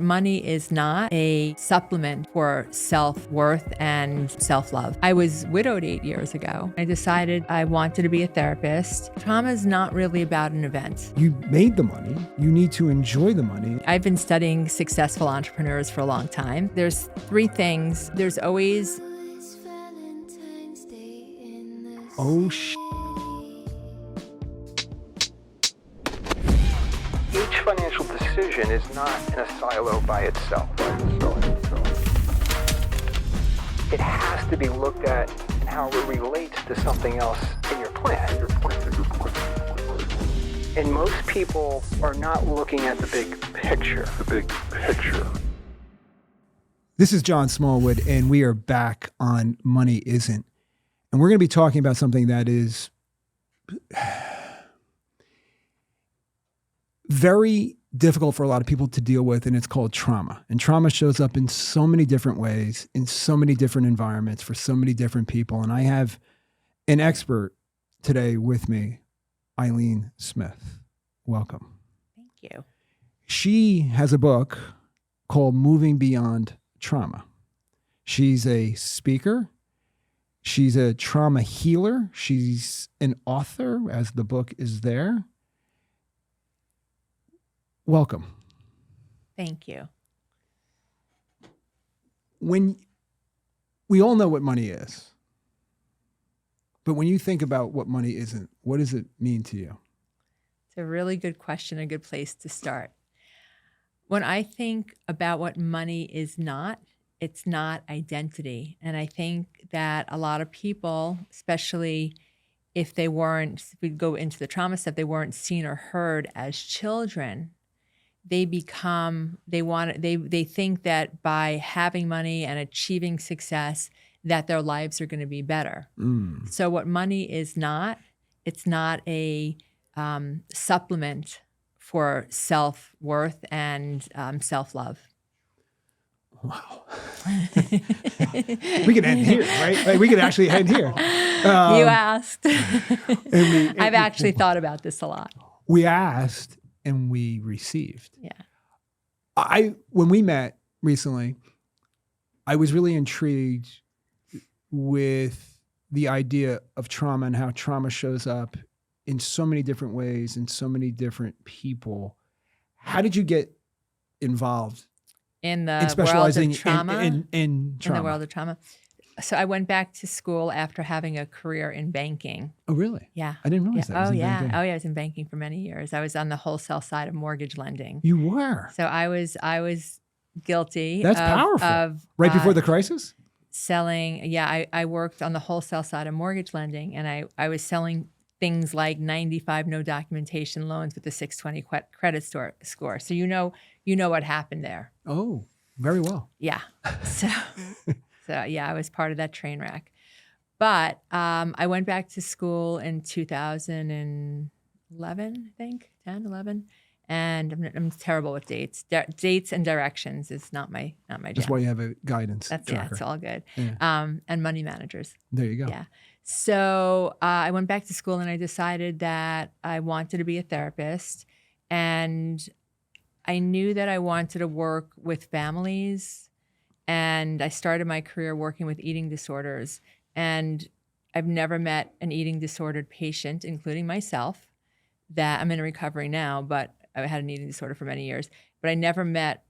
money is not a supplement for self-worth and self-love. I was widowed 8 years ago. I decided I wanted to be a therapist. Trauma is not really about an event. You made the money. You need to enjoy the money. I've been studying successful entrepreneurs for a long time. There's three things. There's always Each financial decision is not in a silo by itself. It has to be looked at and how it relates to something else in your plan. And most people are not looking at the big picture. This is John Smallwood, and we are back on Money Isn't. And we're going to be talking about something that is very difficult for a lot of people to deal with, and it's called trauma. And trauma shows up in so many different ways, in so many different environments, for so many different people. And I have an expert today with me, Ilene Smith. Welcome. Thank you. She has a book called Moving Beyond Trauma. She's a speaker. She's a trauma healer. She's an author, as the book is there. Welcome. Thank you. When we all know what money is, but when you think about what money isn't, what does it mean to you? It's a really good question, a good place to start. When I think about what money is not, it's not identity. And I think that a lot of people, especially if we go into the trauma stuff, they weren't seen or heard as children, they think that by having money and achieving success, that their lives are going to be better. So what money is not, it's not a supplement for self-worth and self-love. Wow. We can end here, right? Like, we can actually end here. You asked. I've actually thought about this a lot. We asked and we received. Yeah. When we met recently, I was really intrigued with the idea of trauma and how trauma shows up in so many different ways in so many different people. How did you get involved in the specializing world of trauma? In trauma? In the world of trauma. So I went back to school after having a career in banking. Oh, really? Yeah. I didn't realize that. Oh, yeah. I was in banking for many years. I was on the wholesale side of mortgage lending. You were? So I was guilty. That's powerful. Right before the crisis? Selling. Yeah, I worked on the wholesale side of mortgage lending, and I was selling things like 95 no documentation loans with a 620 credit score. So you know what happened there. Oh, very well. Yeah. So yeah, I was part of that train wreck. But I went back to school in 2011, I think, 10, 11. And I'm terrible with dates. Dates and directions is not my jam. That's why you have a guidance. It's all good. Yeah. And money managers. There you go. Yeah. So I went back to school and I decided that I wanted to be a therapist. And I knew that I wanted to work with families. And I started my career working with eating disorders. And I've never met an eating disordered patient, including myself, that I'm in recovery now, but I had an eating disorder for many years. But I never met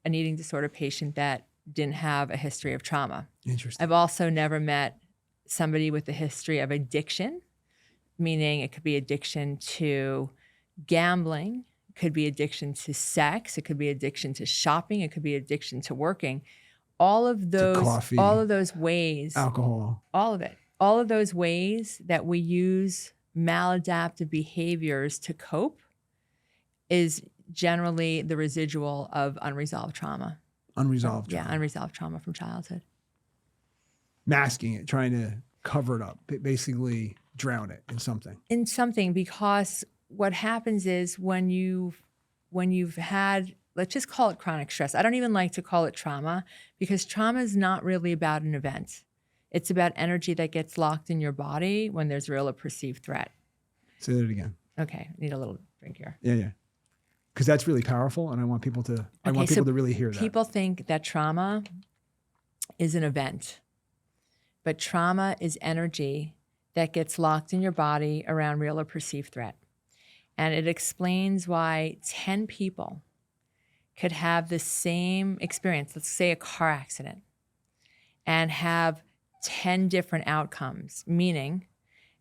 an eating disorder patient that didn't have a history of trauma. Interesting. I've also never met somebody with a history of addiction, meaning it could be addiction to gambling, it could be addiction to sex, it could be addiction to shopping, it could be addiction to working. All of those, coffee, all of those ways, alcohol, all of it, all of those ways that we use maladaptive behaviors to cope is generally the residual of unresolved trauma. Unresolved trauma. Yeah, unresolved trauma from childhood. Masking it, trying to cover it up, basically drown it in something. In something, because what happens is when you've had, let's just call it chronic stress. I don't even like to call it trauma because trauma is not really about an event. It's about energy that gets locked in your body when there's real or perceived threat. Say that again. Okay, need a little drink here. Yeah. Because that's really powerful, and I want people to really hear that. People think that trauma is an event, but trauma is energy that gets locked in your body around real or perceived threat. And it explains why 10 people could have the same experience, let's say a car accident, and have 10 different outcomes, meaning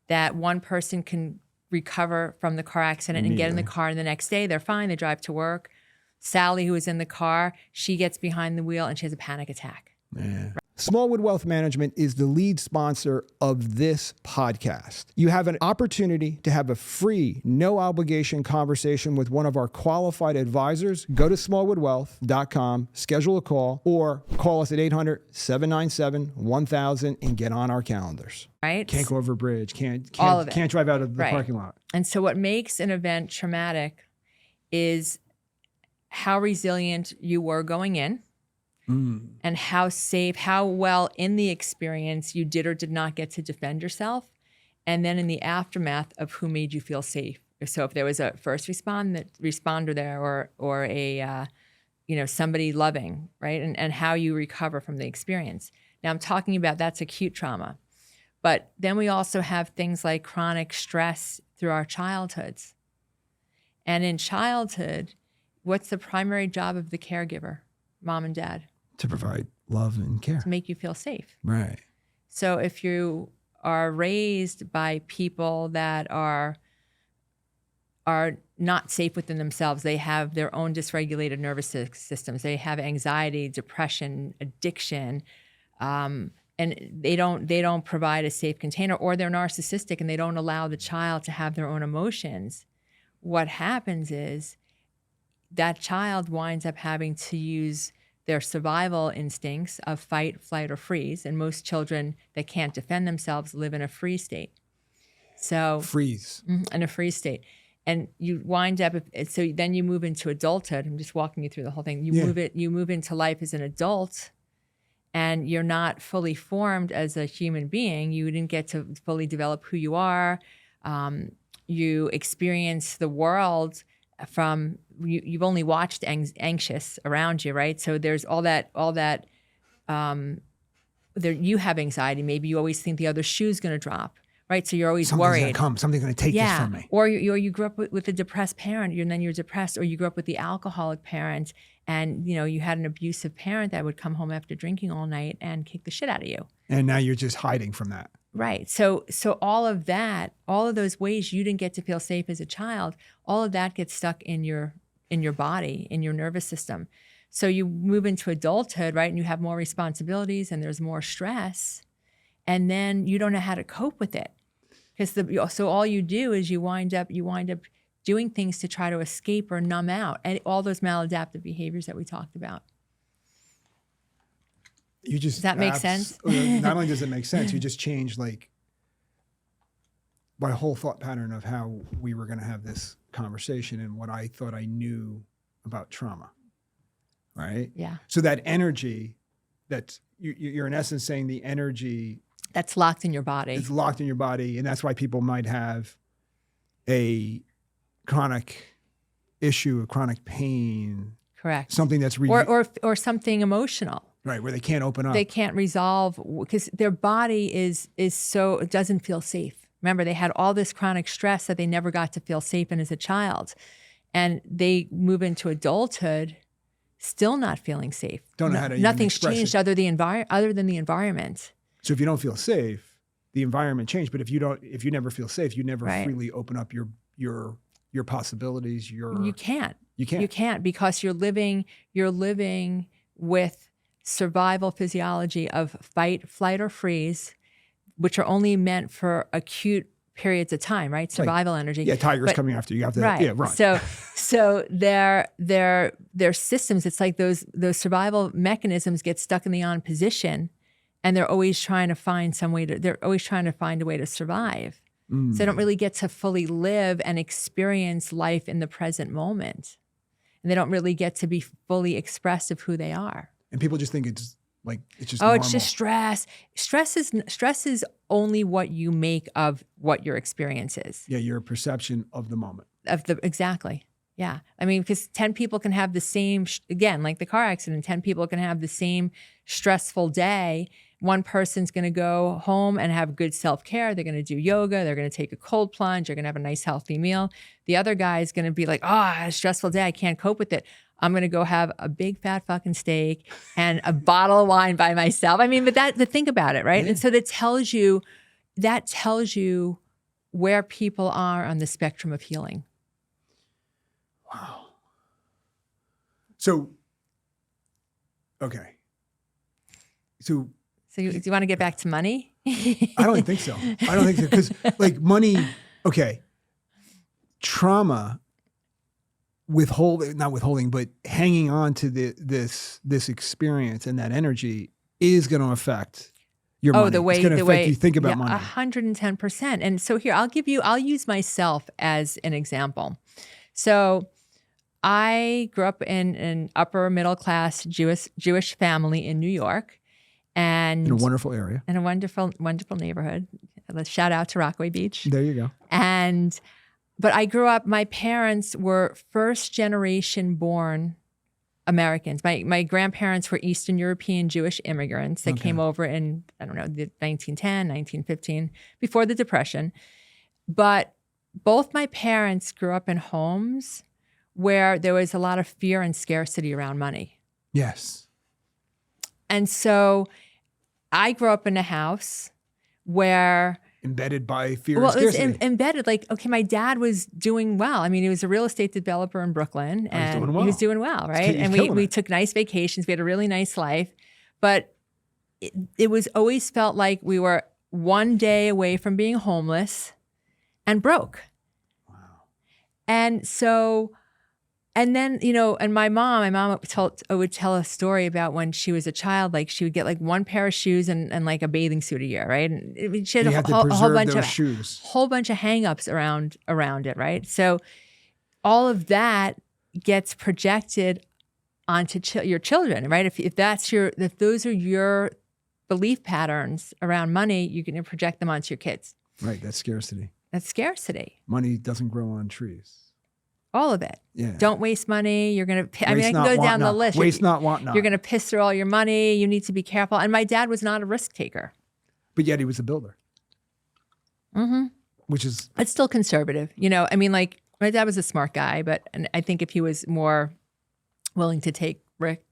that one person can recover from the car accident and get in the car, and the next day they're fine, they drive to work. Sally, who was in the car, she gets behind the wheel and she has a panic attack. Yeah. Smallwood Wealth Management is the lead sponsor of this podcast. You have an opportunity to have a free, no obligation conversation with one of our qualified advisors. Go to smallwoodwealth.com, schedule a call, or call us at 800-797-1000 and get on our calendars. Right? Can't go over a bridge, can't drive out of the parking lot. And so what makes an event traumatic is how resilient you were going in. And how safe, how well in the experience you did or did not get to defend yourself. And then in the aftermath of who made you feel safe. So if there was a first responder there or a, somebody loving, right? And how you recover from the experience. Now I'm talking about that's acute trauma. But then we also have things like chronic stress through our childhoods. And in childhood, what's the primary job of the caregiver, mom and dad? To provide love and care. To make you feel safe. Right. So if you are raised by people that are not safe within themselves, they have their own dysregulated nervous systems, they have anxiety, depression, addiction, and they don't provide a safe container, or they're narcissistic and they don't allow the child to have their own emotions, what happens is that child winds up having to use their survival instincts of fight, flight, or freeze. And most children that can't defend themselves live in a freeze state. So freeze. In a freeze state. And you wind up, so then you move into adulthood. I'm just walking you through the whole thing. You move into life as an adult, and you're not fully formed as a human being. You didn't get to fully develop who you are. You experience the world from you've only watched anxious around you, right? So there's all that there you have anxiety. Maybe you always think the other shoe's going to drop, right? So you're always worried. Something's going to take this from me. Or you grew up with a depressed parent, and then you're depressed, or you grew up with the alcoholic parent, and you had an abusive parent that would come home after drinking all night and kick the shit out of you. And now you're just hiding from that. Right. So all of that, all of those ways you didn't get to feel safe as a child, all of that gets stuck in your body, in your nervous system. So you move into adulthood, right? And you have more responsibilities and there's more stress. And then you don't know how to cope with it. So all you do is you wind up doing things to try to escape or numb out, and all those maladaptive behaviors that we talked about. Does that make sense? Not only does it make sense, you just changed my whole thought pattern of how we were going to have this conversation and what I thought I knew about trauma, right? Yeah. So that energy, you're in essence saying the energy that's locked in your body. It's locked in your body, and that's why people might have a chronic issue, a chronic pain. Correct. Something that's or something emotional. Right, where they can't open up. They can't resolve because their body is so, it doesn't feel safe. Remember, they had all this chronic stress that they never got to feel safe in as a child. And they move into adulthood still not feeling safe. Don't know how to Nothing's changed other than the environment. So if you don't feel safe, the environment changed. But if you never feel safe, you never freely open up your possibilities. You can't. You can't. You can't, because you're living with survival physiology of fight, flight, or freeze, which are only meant for acute periods of time, right? Survival energy. Yeah, tiger's coming after you. You have to run. So their systems, it's like those survival mechanisms get stuck in the on position, and they're always trying to find a way to survive. So they don't really get to fully live and experience life in the present moment. And they don't really get to be fully expressed of who they are. And people just think it's just normal. It's just stress. Stress is only what you make of what your experience is. Yeah, your perception of the moment. Exactly. Yeah. I mean, because 10 people can have the same, again, like the car accident, 10 people can have the same stressful day. One person's going to go home and have good self-care. They're going to do yoga. They're going to take a cold plunge. They're going to have a nice, healthy meal. The other guy is going to be like, oh, I had a stressful day. I can't cope with it. I'm going to go have a big fat fucking steak and a bottle of wine by myself. I mean, but think about it, right? Yeah. And so that tells you where people are on the spectrum of healing. Wow. So, okay. So do you want to get back to money? I don't think so. I don't think so. Because like money, okay. Trauma, not withholding, but hanging on to this experience and that energy is going to affect your money. The way it's going to affect you think about money. 110%. And so here, I'll use myself as an example. So I grew up in an upper middle class Jewish family in New York, and in a wonderful area, in a wonderful neighborhood. Let's shout out to Rockaway Beach. There you go. But I grew up. My parents were first generation born Americans. My grandparents were Eastern European Jewish immigrants that came over in, I don't know, the 1910, 1915, before the Depression. But both my parents grew up in homes where there was a lot of fear and scarcity around money. Yes. And so I grew up in a house where... Embedded by fear and scarcity. It was embedded. Like, okay, my dad was doing well. I mean, he was a real estate developer in Brooklyn, and he was doing well, right? And we took nice vacations. We had a really nice life. But it was always felt like we were one day away from being homeless and broke. Wow. And so... And then, and my mom would tell a story about when she was a child, like she would get like one pair of shoes and like a bathing suit a year, right? And she had a whole bunch of hang-ups around it, right? So all of that gets projected onto your children, right? If those are your belief patterns around money, you can project them onto your kids. Right, that's scarcity. Money doesn't grow on trees. All of it. Yeah. Don't waste money. You're going to, I can go down the list. Waste not, want not. You're going to piss through all your money. You need to be careful. And my dad was not a risk taker. But yet he was a builder. Mm-hmm. Which is... It's still conservative. I mean, like my dad was a smart guy, and I think if he was more willing to take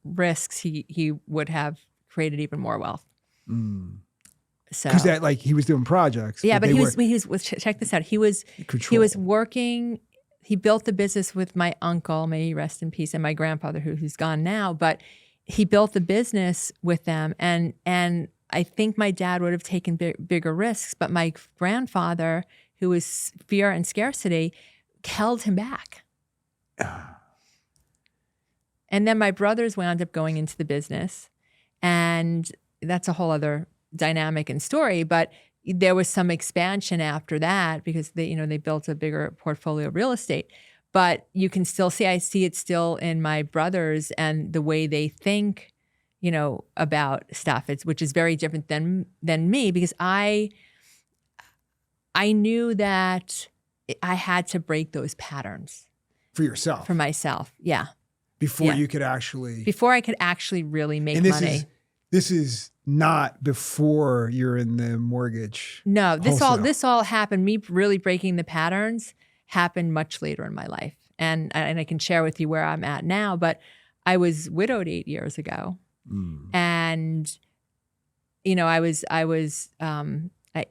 risks, he would have created even more wealth. Mm. So, because he was doing projects. Yeah, but he was, check this out. He was working... He built the business with my uncle, may he rest in peace, and my grandfather, who's gone now. But he built the business with them, and I think my dad would have taken bigger risks. But my grandfather, who was fear and scarcity, held him back. And then my brothers wound up going into the business, and that's a whole other dynamic and story. But there was some expansion after that because they built a bigger portfolio of real estate. But you can still see, I see it still in my brothers and the way they think, about stuff. Which is very different than me, because I knew that I had to break those patterns for yourself, for myself. Yeah. Before I could actually really make money. This is not before you're in the mortgage. No, this all happened. Me really breaking the patterns happened much later in my life, and I can share with you where I'm at now. But I was widowed 8 years ago, and I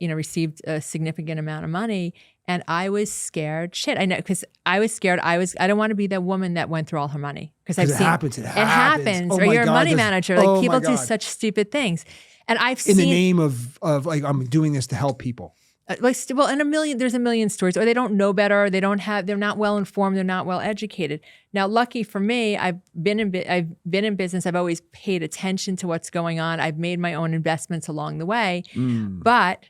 received a significant amount of money, and I was scared. Shit, I know, because I was scared. I don't want to be the woman that went through all her money, because I've seen it happens. Or you're a money manager. Like people do such stupid things, and I've seen in the name of like I'm doing this to help people. There's a million stories, or they don't know better. They're not well informed. They're not well educated. Now, lucky for me, I've been in business. I've always paid attention to what's going on. I've made my own investments along the way, but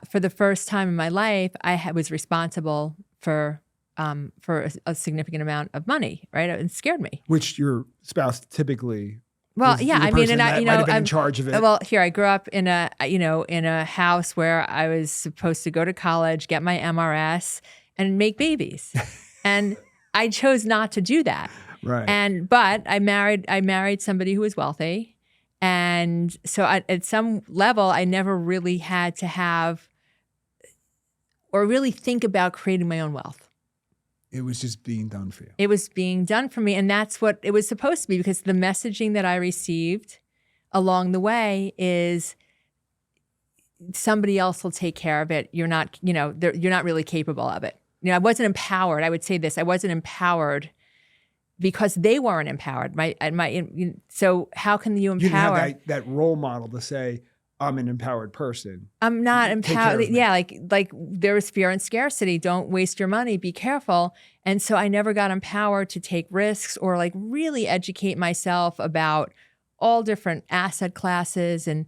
for the first time in my life, I was responsible for a significant amount of money, right? It scared me. Which your spouse typically. Well, yeah, I mean, and I'm in charge of it. Well, here I grew up in a house where I was supposed to go to college, get my MRS, and make babies, and I chose not to do that. Right. But I married somebody who was wealthy. And so at some level, I never really had to have or really think about creating my own wealth. It was just being done for you. It was being done for me. And that's what it was supposed to be, because the messaging that I received along the way is somebody else will take care of it. You're not, you're not really capable of it. I wasn't empowered. I would say this. I wasn't empowered because they weren't empowered. So how can you empower? You didn't have that role model to say, I'm an empowered person. I'm not empowered. Yeah, like there was fear and scarcity. Don't waste your money. Be careful. And so I never got empowered to take risks or like really educate myself about all different asset classes and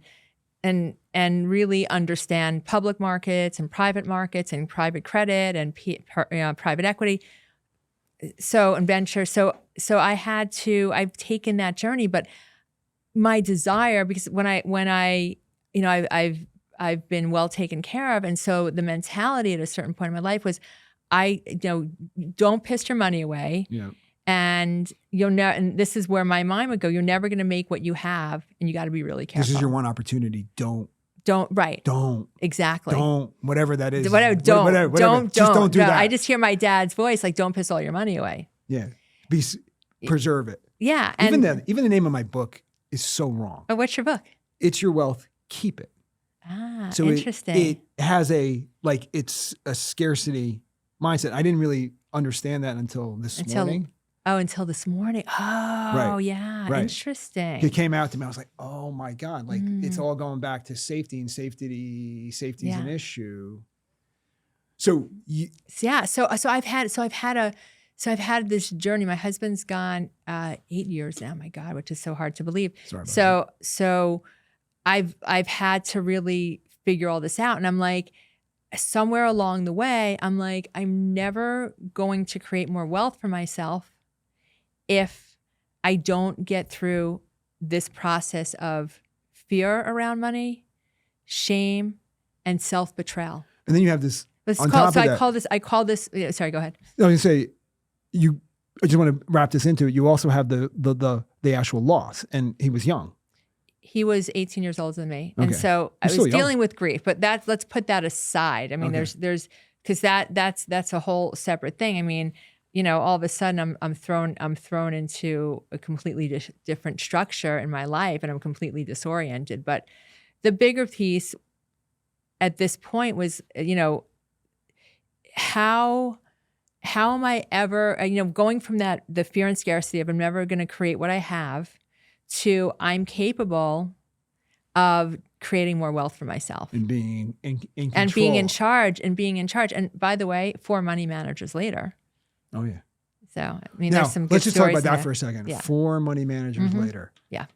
really understand public markets and private private credit and private equity. So and venture. So I've taken that journey, but my desire, because when I I've been well taken care of. And so the mentality at a certain point in my life was, don't piss your money away. Yeah. And and this is where my mind would go. You're never going to make what you have, and you got to be really careful. This is your one opportunity. Don't. Exactly. Don't, whatever that is. Whatever. Just don't do that. I just hear my dad's voice, like, don't piss all your money away. Yeah. Preserve it. Yeah. Even the name of my book is so wrong. Oh, what's your book? It's Your Wealth, Keep It. Ah, so interesting. It has it's a scarcity mindset. I didn't really understand that until this morning. Until this morning. Oh, right. Yeah. Right. Interesting. It came out to me. I was like, oh my God. Like it's all going back to safety, and safety is an issue. So I've had this journey. My husband's gone 8 years now, my God, which is so hard to believe. Sorry about that. So I've had to really figure all this out. And I'm like, somewhere along the way, I'm like, I'm never going to create more wealth for myself if I don't get through this process of fear around money, shame, and self-betrayal. And then you have this. Sorry, go ahead. I was going to say, I just want to wrap this into it. You also have the actual loss, and he was young. He was 18 years older than me. Okay. And so I was dealing with grief, but let's put that aside. I mean, there's because that's a whole separate thing. I mean, all of a sudden I'm thrown into a completely different structure in my life, and I'm completely disoriented. But the bigger piece at this point was, how am I ever, going from the fear and scarcity of I'm never going to create what I have to I'm capable of creating more wealth for myself and being in control. And being in charge. And by the way, 4 money managers later. Oh yeah. So, I mean, now, there's some good let's just talk about stories that for a second. Yeah. 4 money managers later. Yeah.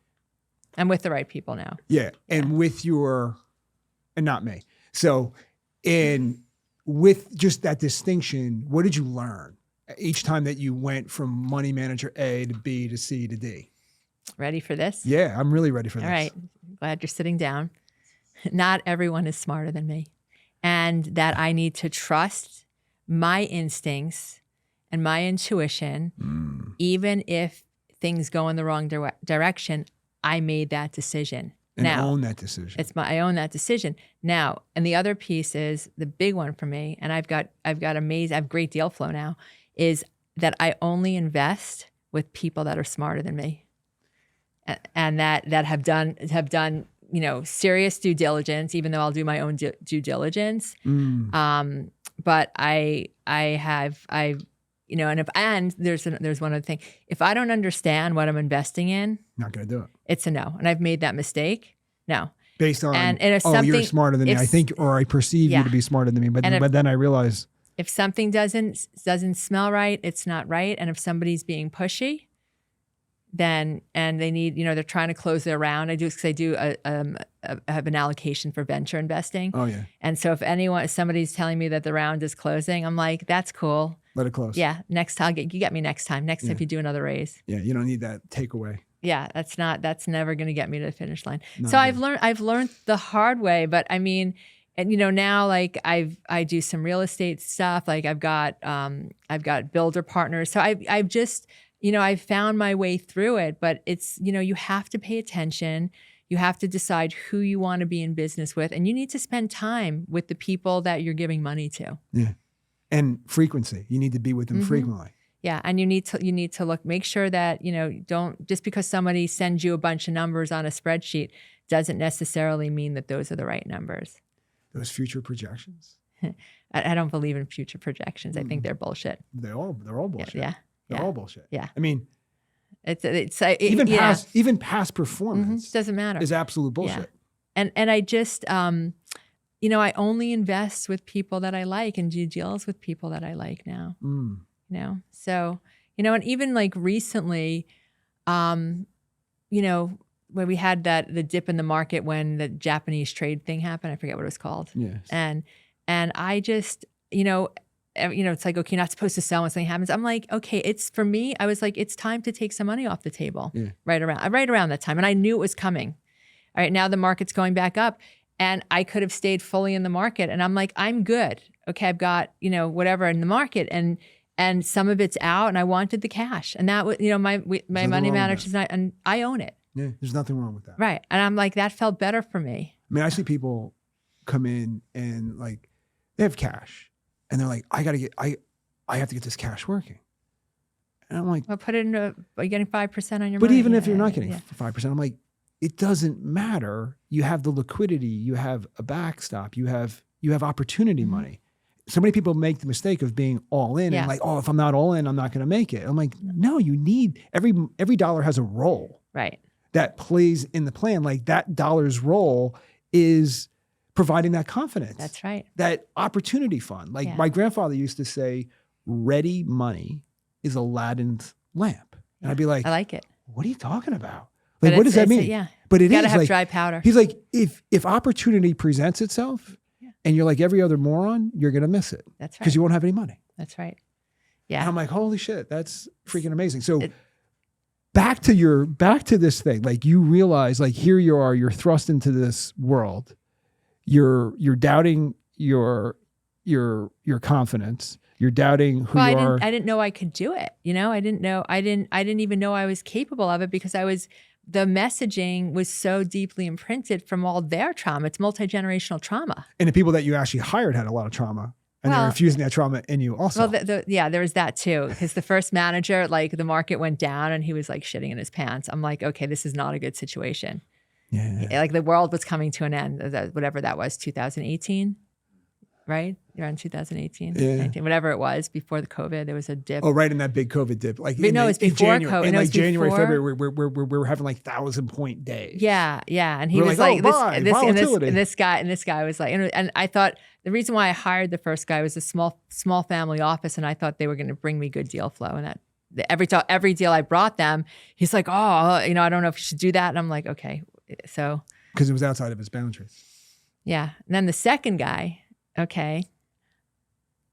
I'm with the right people now. Yeah. And and not me. So, with just that distinction, what did you learn each time that you went from money manager A to B to C to D? Ready for this? Yeah, I'm really ready for this. All right. Glad you're sitting down. Not everyone is smarter than me. And that I need to trust my instincts and my intuition, even if things go in the wrong direction. I made that decision. And own that decision. I own that decision. Now, and the other piece is the big one for me, and I have great deal flow now, is that I only invest with people that are smarter than me. And that have done serious due diligence, even though I'll do my own due diligence. But there's one other thing. If I don't understand what I'm investing in, not gonna do it. It's a no. And I've made that mistake. No. Based on and if you're smarter than me. I think, or I perceive you to be smarter than me. But then I realize if something doesn't smell right, it's not right. And if somebody's being pushy, then they need, they're trying to close their round. I have an allocation for venture investing. Oh yeah. And so if somebody's telling me that the round is closing, I'm like, that's cool. Let it close. Yeah. Next time, you get me next time. Next time if you do another raise. Yeah. You don't need that takeaway. Yeah. That's never going to get me to the finish line. So I've learned the hard way, but I mean, and now like I do some real estate stuff. Like I've got builder partners. So I've just, I've found my way through it, but it's, you have to pay attention. You have to decide who you want to be in business with, and you need to spend time with the people that you're giving money to. Yeah. And frequency. You need to be with them frequently. Yeah. And you need to make sure that, don't, just because somebody sends you a bunch of numbers on a spreadsheet doesn't necessarily mean that those are the right numbers. Those future projections. I don't believe in future projections. I think they're bullshit. They're all bullshit. Yeah. They're all bullshit. Yeah. I mean, even past performance doesn't matter. is absolute bullshit. Yeah. And I just, I only invest with people that I like and do deals with people that I like now. So, and even like recently, when we had the dip in the market when the Japanese trade thing happened, I forget what it was called. Yes. And I just, it's like, okay, you're not supposed to sell when something happens. I'm like, okay, it's for me. I was like, it's time to take some money off the table right around that time. And I knew it was coming. All right, now the market's going back up and I could have stayed fully in the market. And I'm like, I'm good. Okay, I've got, whatever in the market and some of it's out and I wanted the cash. And that was, my money manager and I own it. Yeah, there's nothing wrong with that. Right. And I'm like, that felt better for me. I mean, I see people come in and like, they have cash. And they're like, I have to get this cash working. And I'm like, well, put it into, are you getting 5% on your but money? even if you're not getting 5%, I'm like, it doesn't matter. You have the liquidity, you have a backstop, you have opportunity money. So many people make the mistake of being all in and like, oh, if I'm not all in, I'm not going to make it. I'm like, no, you need every dollar has a role. Right. That plays in the plan. Like that dollar's role is providing that confidence. That's right. That opportunity fund. Like my grandfather used to say, ready money is Aladdin's lamp. And I'd be like, I like it. What are you talking about? Like, what does that mean? But it is. You gotta have dry powder. He's like, if opportunity presents itself and you're like every other moron, you're going to miss it. That's right. Because you won't have any money. That's right. Yeah. And I'm like, holy shit, that's freaking amazing. So back to this thing, like you realize like here you are, you're thrust into this world. You're doubting your confidence. You're doubting who you are. I didn't know I could do it. I didn't even know I was capable of it because the messaging was so deeply imprinted from all their trauma. It's multi-generational trauma. And the people that you actually hired had a lot of trauma. And they're infusing that trauma in you also. Well, there was that too. Because the first manager, like the market went down and he was like shitting in his pants. I'm like, okay, this is not a good situation. Yeah. Like the world was coming to an end, whatever that was, 2018, right? You're on 2018, 19, whatever it was before the COVID, there was a dip. Oh, right in that big COVID dip. Like it was before COVID. In like January, February, we were having like 1,000-point days. Yeah. And he was like, this guy was like, and I thought the reason why I hired the first guy was a small family office, and I thought they were going to bring me good deal flow, and that every deal I brought them, he's like, oh, I don't know if you should do that, and I'm like, okay. So because it was outside of his boundaries. Yeah. And then the second guy, okay,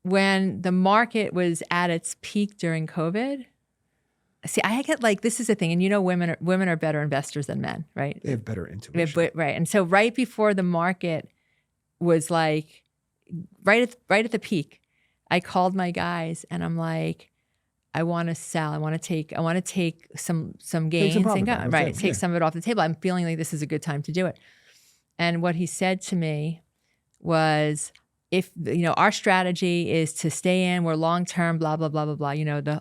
when the market was at its peak during COVID, see, I get like, this is the thing, and women are better investors than men, right? They have better intuition. Right. And so right before the market was like, right at the peak, I called my guys and I'm like, I want to sell. I want to take some gains and go, right. Take some of it off the table. I'm feeling like this is a good time to do it. And what he said to me was, if our strategy is to stay in, we're long term, blah blah blah blah blah.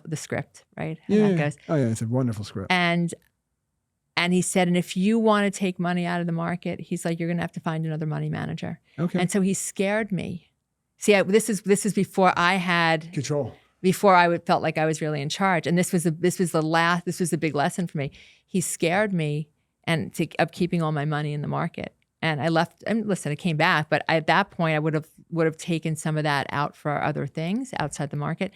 The script, right? How that goes. Oh yeah, it's a wonderful script. And he said, and if you want to take money out of the market, he's like, you're going to have to find another money manager. Okay. And so he scared me. See, this is before I had control. Before I felt like I was really in charge, and this was the big lesson for me. He scared me of keeping all my money in the market. And I left, and listen, I came back, but at that point I would have taken some of that out for other things outside the market.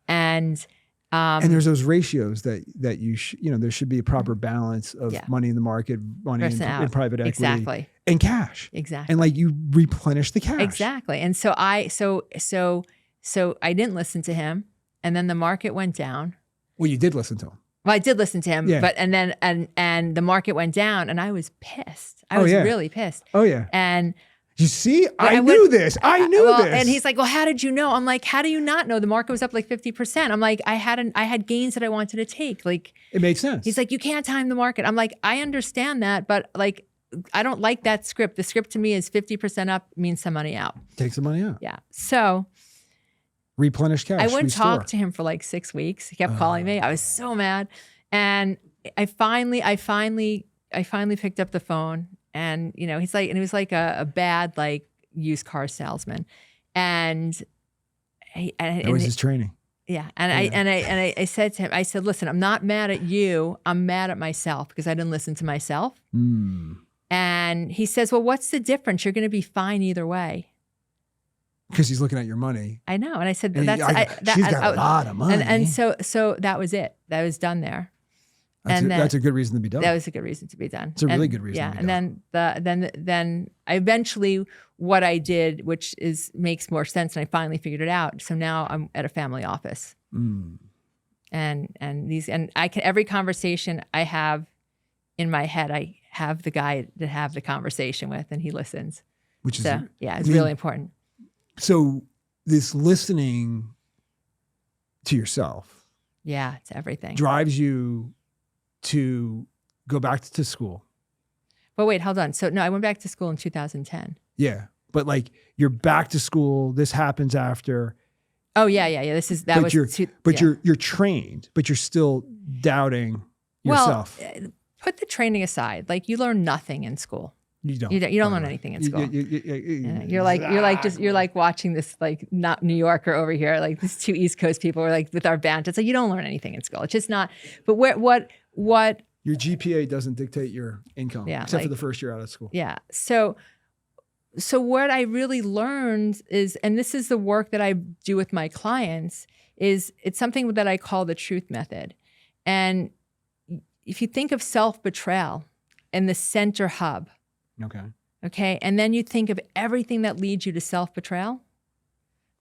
And there's those ratios that there should be a proper balance of money in the market, money in private equity, and cash. Exactly. And like you replenish the cash. Exactly. And so I didn't listen to him, and then the market went down. Well, you did listen to him. Well, I did listen to him, but and the market went down, and I was pissed. I was really pissed. Oh yeah. And You see, I went- knew this. I knew well, this. and he's like, well, how did you know? I'm like, how do you not know? The market was up like 50%. I'm like, I had gains that I wanted to take. Like, it made sense. he's like, you can't time the market. I'm like, I understand that, but like, I don't like that script. The script to me is 50% up means some money out. Take some money out. Yeah. So Replenish cash. I wouldn't restore. talk to him for like 6 weeks. He kept calling me. I was so mad. And I finally picked up the phone, and he was like a bad like used car salesman. And That was his training. yeah. And I said to him, I said, listen, I'm not mad at you. I'm mad at myself because I didn't listen to myself. And he says, well, what's the difference? You're going to be fine either way. Because he's looking at your money. I know. And I said, And she's got a lot of money. And so that was it. That was done there. That's a good reason to be done. That was a good reason to be done. It's a really good reason. Yeah. To be And done. then I eventually what I did, which makes more sense, and I finally figured it out. So now I'm at a family office. And every conversation I have in my head, I have the guy to have the conversation with, and he listens. Which is it's really important. So this listening to yourself, yeah, it's everything. drives you to go back to school. But wait, hold on. So no, I went back to school in 2010. Yeah, but like you're back to school. This happens after. Oh yeah. You're trained, but you're still doubting yourself. Well, put the training aside. Like you learn nothing in school. You don't. You don't learn anything in school. You're like watching this like not New Yorker over here, like these two East Coast people are like with our banter. It's like you don't learn anything in school. It's just not. But what your GPA doesn't dictate your income, except for the first year out of school. Yeah. So what I really learned is, and this is the work that I do with my clients, is it's something that I call the truth method. And if you think of self-betrayal and the center hub. Okay. And then you think of everything that leads you to self-betrayal.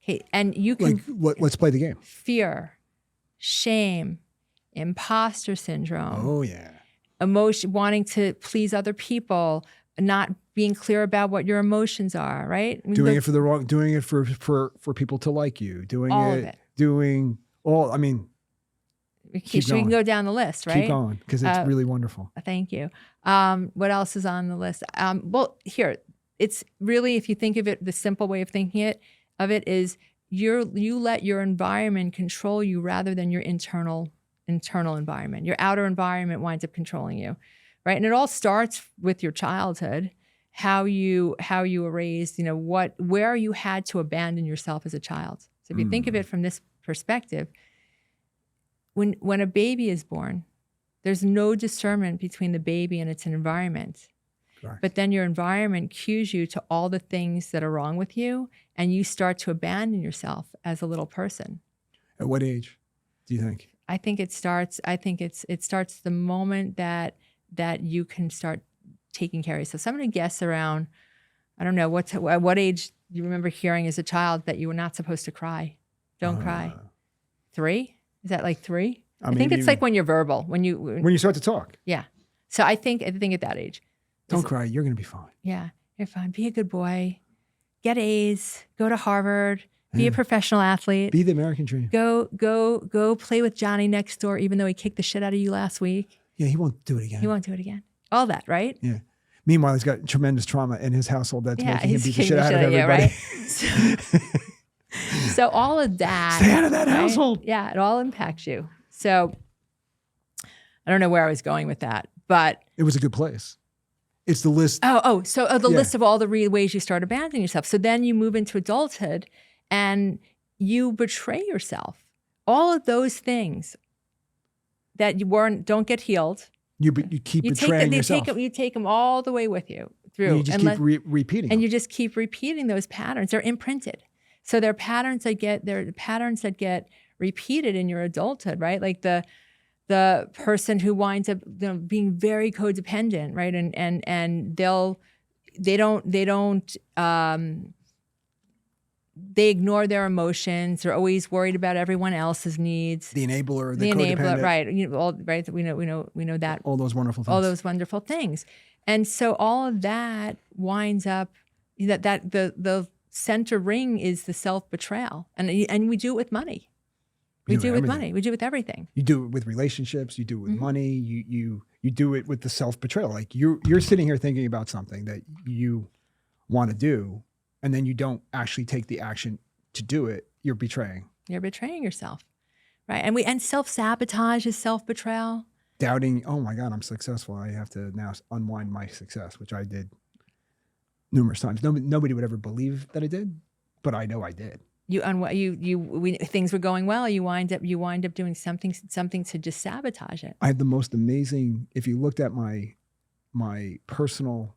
Okay. And you can let's play the game. Fear, shame, imposter syndrome. Oh yeah. Emotion, wanting to please other people, not being clear about what your emotions are, right? Doing it for people to like you, doing we can go down the list, right? Keep going, because it's really wonderful. Thank you. What else is on the list? Well, here, it's really, if you think of it, the simple way of thinking of it is you let your environment control you rather than your internal environment. Your outer environment winds up controlling you, right? And it all starts with your childhood, how you were raised, where you had to abandon yourself as a child. So if you think of it from this perspective, when a baby is born, there's no discernment between the baby and its environment. Correct. But then your environment cues you to all the things that are wrong with you, and you start to abandon yourself as a little person. At what age do you think? I think it starts the moment that you can start taking care of yourself. So I'm going to guess around, I don't know, at what age do you remember hearing as a child that you were not supposed to cry? Don't cry. 3? Is that like 3? I think it's like when you're verbal, when you start to talk. Yeah. So I think at that age. Don't cry. You're going to be fine. Yeah, you're fine. Be a good boy. Get A's. Go to Harvard. Be a professional athlete. Be the American dream. Go play with Johnny next door, even though he kicked the shit out of you last week. Yeah, he won't do it again. He won't do it again. All that, right? Yeah. Meanwhile, he's got tremendous trauma in his household that's making him he's beat the shit out of everybody. Right? So all of that. Stay out of that household. Yeah, it all impacts you. So I don't know where I was going with that, but it was a good place. It's the list. So the list of all the ways you start abandoning yourself. So then you move into adulthood and you betray yourself. All of those things that don't get healed. You keep betraying yourself. You take them all the way with you through. And you just keep repeating. And you just keep repeating those patterns. They're imprinted. So they're patterns that get repeated in your adulthood, right? Like the person who winds up being very codependent, right? And they ignore their emotions. They're always worried about everyone else's needs. The enabler, the codependent. Right? We know that. All those wonderful things. All those wonderful things. And so all of that winds up that the center ring is the self-betrayal. And we do it with money. We do it with money. We do it with everything. You do it with relationships. You do it with money. You do it with the self-betrayal. Like you're sitting here thinking about something that you want to do, and then you don't actually take the action to do it. You're betraying. You're betraying yourself, right? And self-sabotage is self-betrayal. Doubting, oh my God, I'm successful. I have to now unwind my success, which I did numerous times. Nobody would ever believe that I did, but I know I did. Things were going well. You wind up doing something to just sabotage it. I have the most amazing. If you looked at my personal,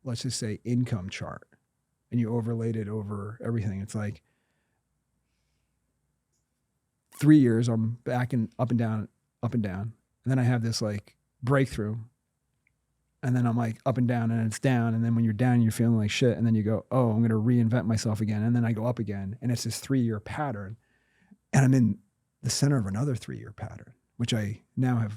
let's just say, income chart, and you overlaid it over everything, it's like 3 years I'm back and up and down, and then I have this like breakthrough. And then I'm like up and down, and it's down. And then when you're down, you're feeling like shit. And then you go, oh, I'm going to reinvent myself again. And then I go up again. And it's this 3-year pattern. And I'm in the center of another 3-year pattern, which I now have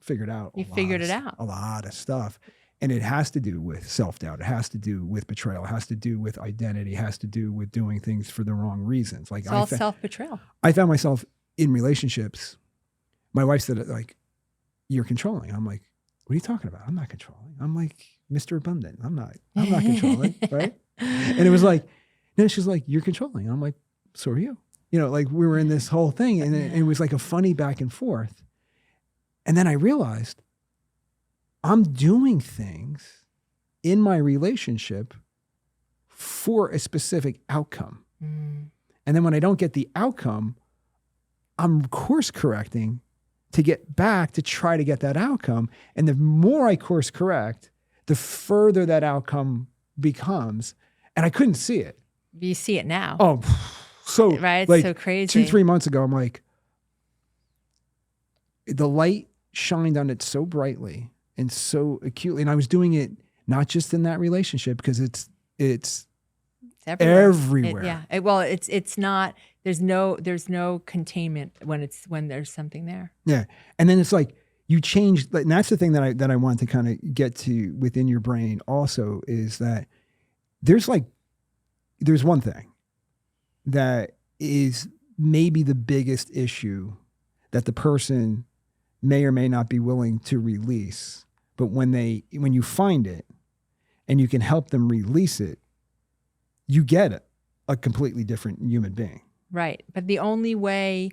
figured out. You figured it out. A lot of stuff. And it has to do with self-doubt. It has to do with betrayal. It has to do with identity. It has to do with doing things for the wrong reasons. Like it's all self-betrayal. I found myself in relationships. My wife said, like, you're controlling. I'm like, what are you talking about? I'm not controlling. I'm like Mr. Abundant. I'm not controlling, right? And it was like, then she's like, you're controlling. And I'm like, so are you. You know, like we were in this whole thing, and it was like a funny back and forth. And then I realized I'm doing things in my relationship for a specific outcome. And then when I don't get the outcome, I'm course correcting to get back to try to get that outcome. And the more I course correct, the further that outcome becomes. And I couldn't see it. You see it now. Oh, so right? It's like so crazy. 2-3 months ago, I'm like, the light shined on it so brightly and so acutely. And I was doing it not just in that relationship, because it's everywhere. It's not. There's no containment when there's something there. Yeah, and then it's like you change. And that's the thing that I want to kind of get to within your brain. Also, is that there's one thing that is maybe the biggest issue that the person may or may not be willing to release, but when you find it and you can help them release it, you get a completely different human being. Right. But the only way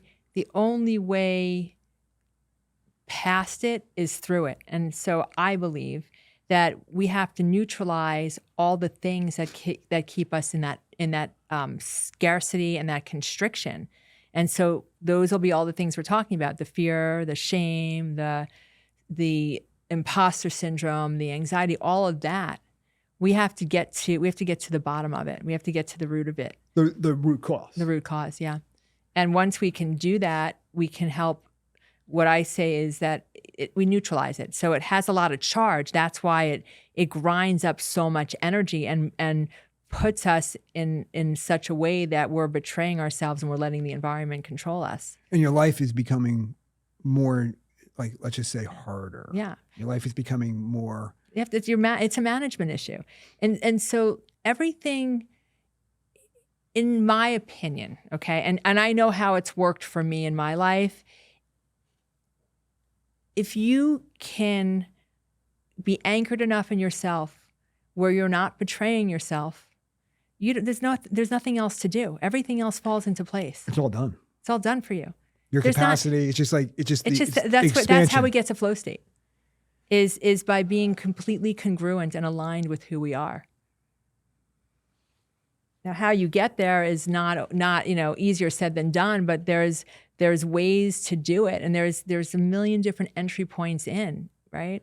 past it is through it. And so I believe that we have to neutralize all the things that keep us in that scarcity and that constriction. And so those will be all the things we're talking about: the fear, the shame, the imposter syndrome, the anxiety, all of that. We have to get to the bottom of it. We have to get to the root of it. The root cause. The root cause, yeah. And once we can do that, we can help. What I say is that we neutralize it. So it has a lot of charge. That's why it grinds up so much energy and puts us in such a way that we're betraying ourselves and we're letting the environment control us. And your life is becoming more, like, let's just say, harder. Yeah. Your life is becoming more. It's a management issue. And so everything, in my opinion, okay, and I know how it's worked for me in my life. If you can be anchored enough in yourself where you're not betraying yourself, there's nothing else to do. Everything else falls into place. It's all done. It's all done for you. Your capacity, that's how we get to flow state. Is by being completely congruent and aligned with who we are. Now, how you get there is not easier said than done, but there's ways to do it, and there's a million different entry points in, right?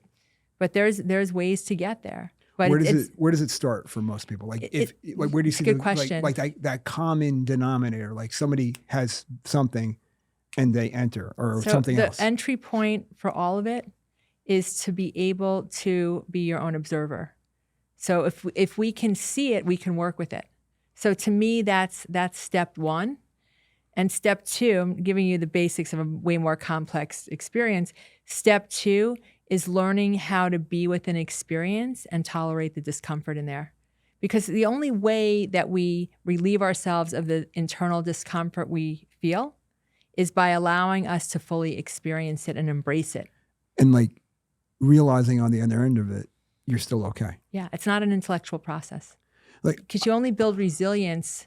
But there's ways to get there. But where does it start for most people? Like where do you see good question. Like that common denominator? Like somebody has something and they enter, or something else. The entry point for all of it is to be able to be your own observer. So if we can see it, we can work with it. So to me, that's step one. And step two, I'm giving you the basics of a way more complex experience. Step two is learning how to be with an experience and tolerate the discomfort in there. Because the only way that we relieve ourselves of the internal discomfort we feel is by allowing us to fully experience it and embrace it. And like realizing on the other end of it, you're still okay. Yeah, it's not an intellectual process. Like, Because you only build resilience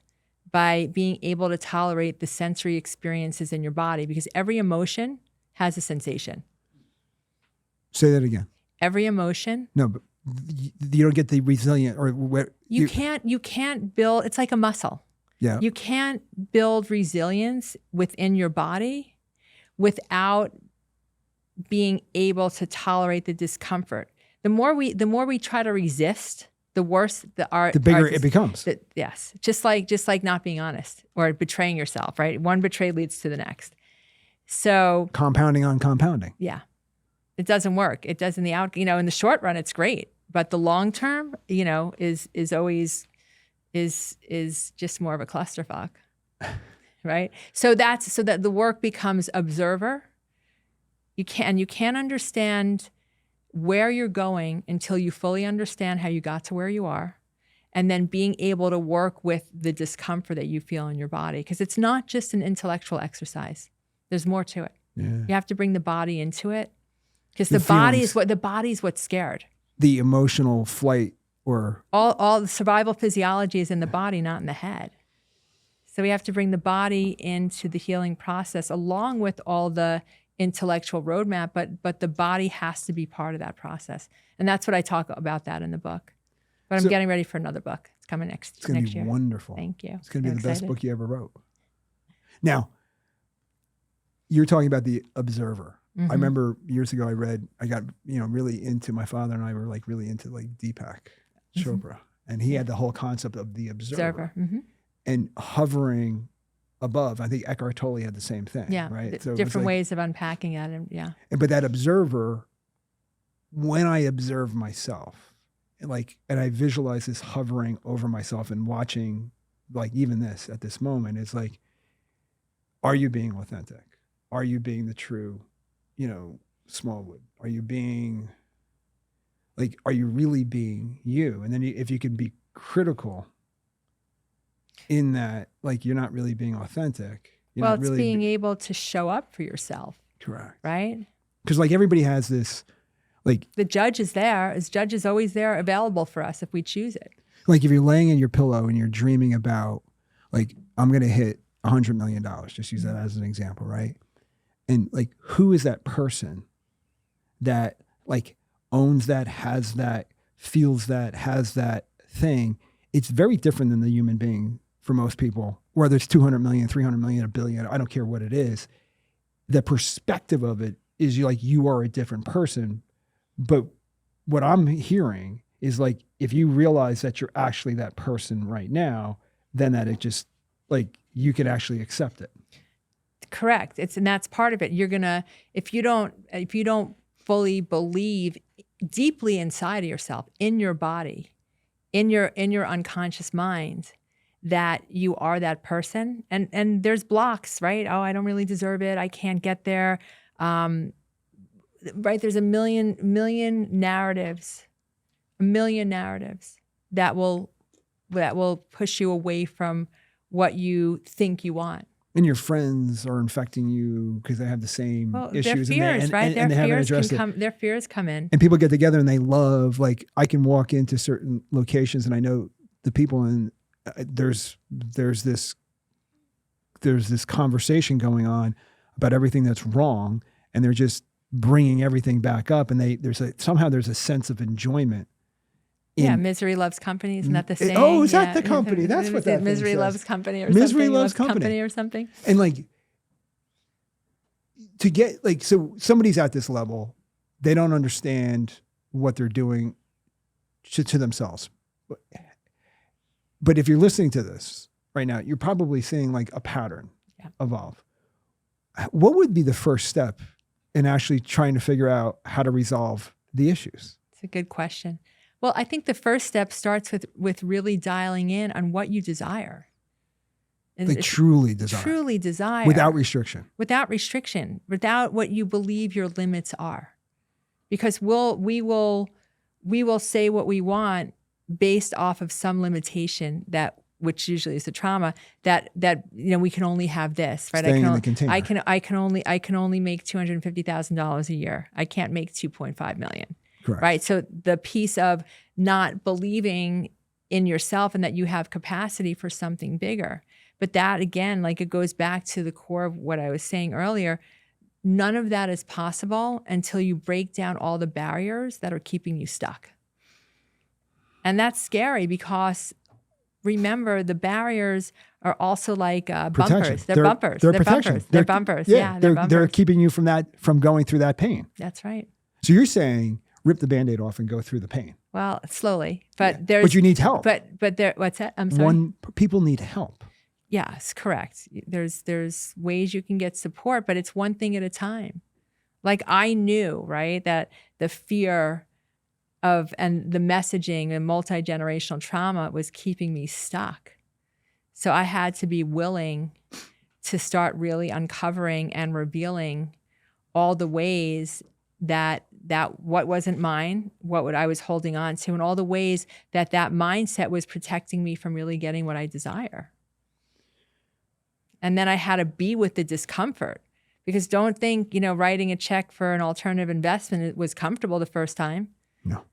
by being able to tolerate the sensory experiences in your body, because every emotion has a sensation. say that again. Every emotion. No, but you don't get the resilient or where You can't build, it's like a muscle. Yeah. You can't build resilience within your body without being able to tolerate the discomfort. The more we try to resist, the worse the bigger it becomes. Yes, just like not being honest or betraying yourself. Right, one betray leads to the next. So compounding on compounding. Yeah, it doesn't work. It does in the in the short run, it's great, but the long term, is always just more of a clusterfuck, right? So that the work becomes observer. You can't understand where you're going until you fully understand how you got to where you are, and then being able to work with the discomfort that you feel in your body, because it's not just an intellectual exercise. There's more to it. Yeah. You have to bring the body into it, because The the body's what's scared. The emotional flight or All the survival physiology is in the body, not in the head. So we have to bring the body into the healing process along with all the intellectual roadmap, but the body has to be part of that process. And that's what I talk about that in the book. But I'm getting ready for another book. It's coming next year. It's going to be wonderful. Thank you. It's going to be I'm the best excited. book you ever wrote. Now, you're talking about the observer. Mhm. I remember years ago I got, really into, my father and I were like really into like Deepak Chopra. And he had the whole concept of the observer. Mm-hmm. And hovering above. I think Eckhart Tolle had the same thing, Yeah, right? So it was different like- ways of unpacking it. And yeah. But that observer, when I observe myself, and I visualize this hovering over myself and watching, like even this at this moment, it's like, are you being authentic? Are you being the true, Smallwood? Are you being, are you really being you? And then if you can be critical in that, you're not really being authentic. You're Well, not it's really being able to show up for yourself, correct. right? Because everybody has this, The judge is there. As judge is always there, available for us if we choose it. if you're laying in your pillow and you're dreaming about, I'm going to hit $100 million, just use that as an example, right? And who is that person that owns that, has that, feels that, has that thing? It's very different than the human being for most people, whether it's 200 million, 300 million, a billion, I don't care what it is. The perspective of it is you are a different person. But what I'm hearing is if you realize that you're actually that person right now, then that it just you can actually accept it. Correct. And that's part of it. You're gonna, if you don't fully believe deeply inside of yourself, in your body, in your unconscious mind, that you are that person, and there's blocks, right? Oh, I don't really deserve it. I can't get there. Right? There's a million narratives that will push you away from what you think you want. And your friends are infecting you because they have the same issues. Their fears, right? And they haven't addressed it. Their fears come in. And people get together and they love, I can walk into certain locations and I know the people, and there's this conversation going on about everything that's wrong, and they're just bringing everything back up, and somehow there's a sense of enjoyment. Misery loves company. Isn't that the saying? Oh, is that the company? That's what that Misery thing loves says. company, or Misery something. loves company. or something. And to get so somebody's at this level, they don't understand what they're doing to themselves. But if you're listening to this right now, you're probably seeing a pattern evolve. What would be the first step in actually trying to figure out how to resolve the issues? It's a good question. Well, I think the first step starts with really dialing in on what you desire. Truly desire. Truly desire. Without restriction. Without restriction. Without what you believe your limits are. Because we will say what we want based off of some limitation that, which usually is the trauma, that we can only have this, right? Staying in the container. I can only make $250,000 a year. I can't make 2.5 million. Correct. Right. So the piece of not believing in yourself and that you have capacity for something bigger. But that, again, like, it goes back to the core of what I was saying earlier. None of that is possible until you break down all the barriers that are keeping you stuck. And that's scary because, remember, the barriers are also like bumpers. They're bumpers. They're They're protection. bumpers. They're bumpers. Yeah, they're bumpers. keeping you from going through that pain. That's right. So you're saying rip the Band-Aid off and go through the pain. Well, slowly, but Yeah. there's. But you need help. But there. What's that? I'm sorry. People need help. Yes, correct. There's ways you can get support, but it's one thing at a time. Like, I knew, right, that the fear of and the messaging and multi-generational trauma was keeping me stuck. So I had to be willing to start really uncovering and revealing all the ways that what wasn't mine, what I was holding on to, and all the ways that mindset was protecting me from really getting what I desire. And then I had to be with the discomfort, because don't think, writing a check for an alternative investment was comfortable the first time. No.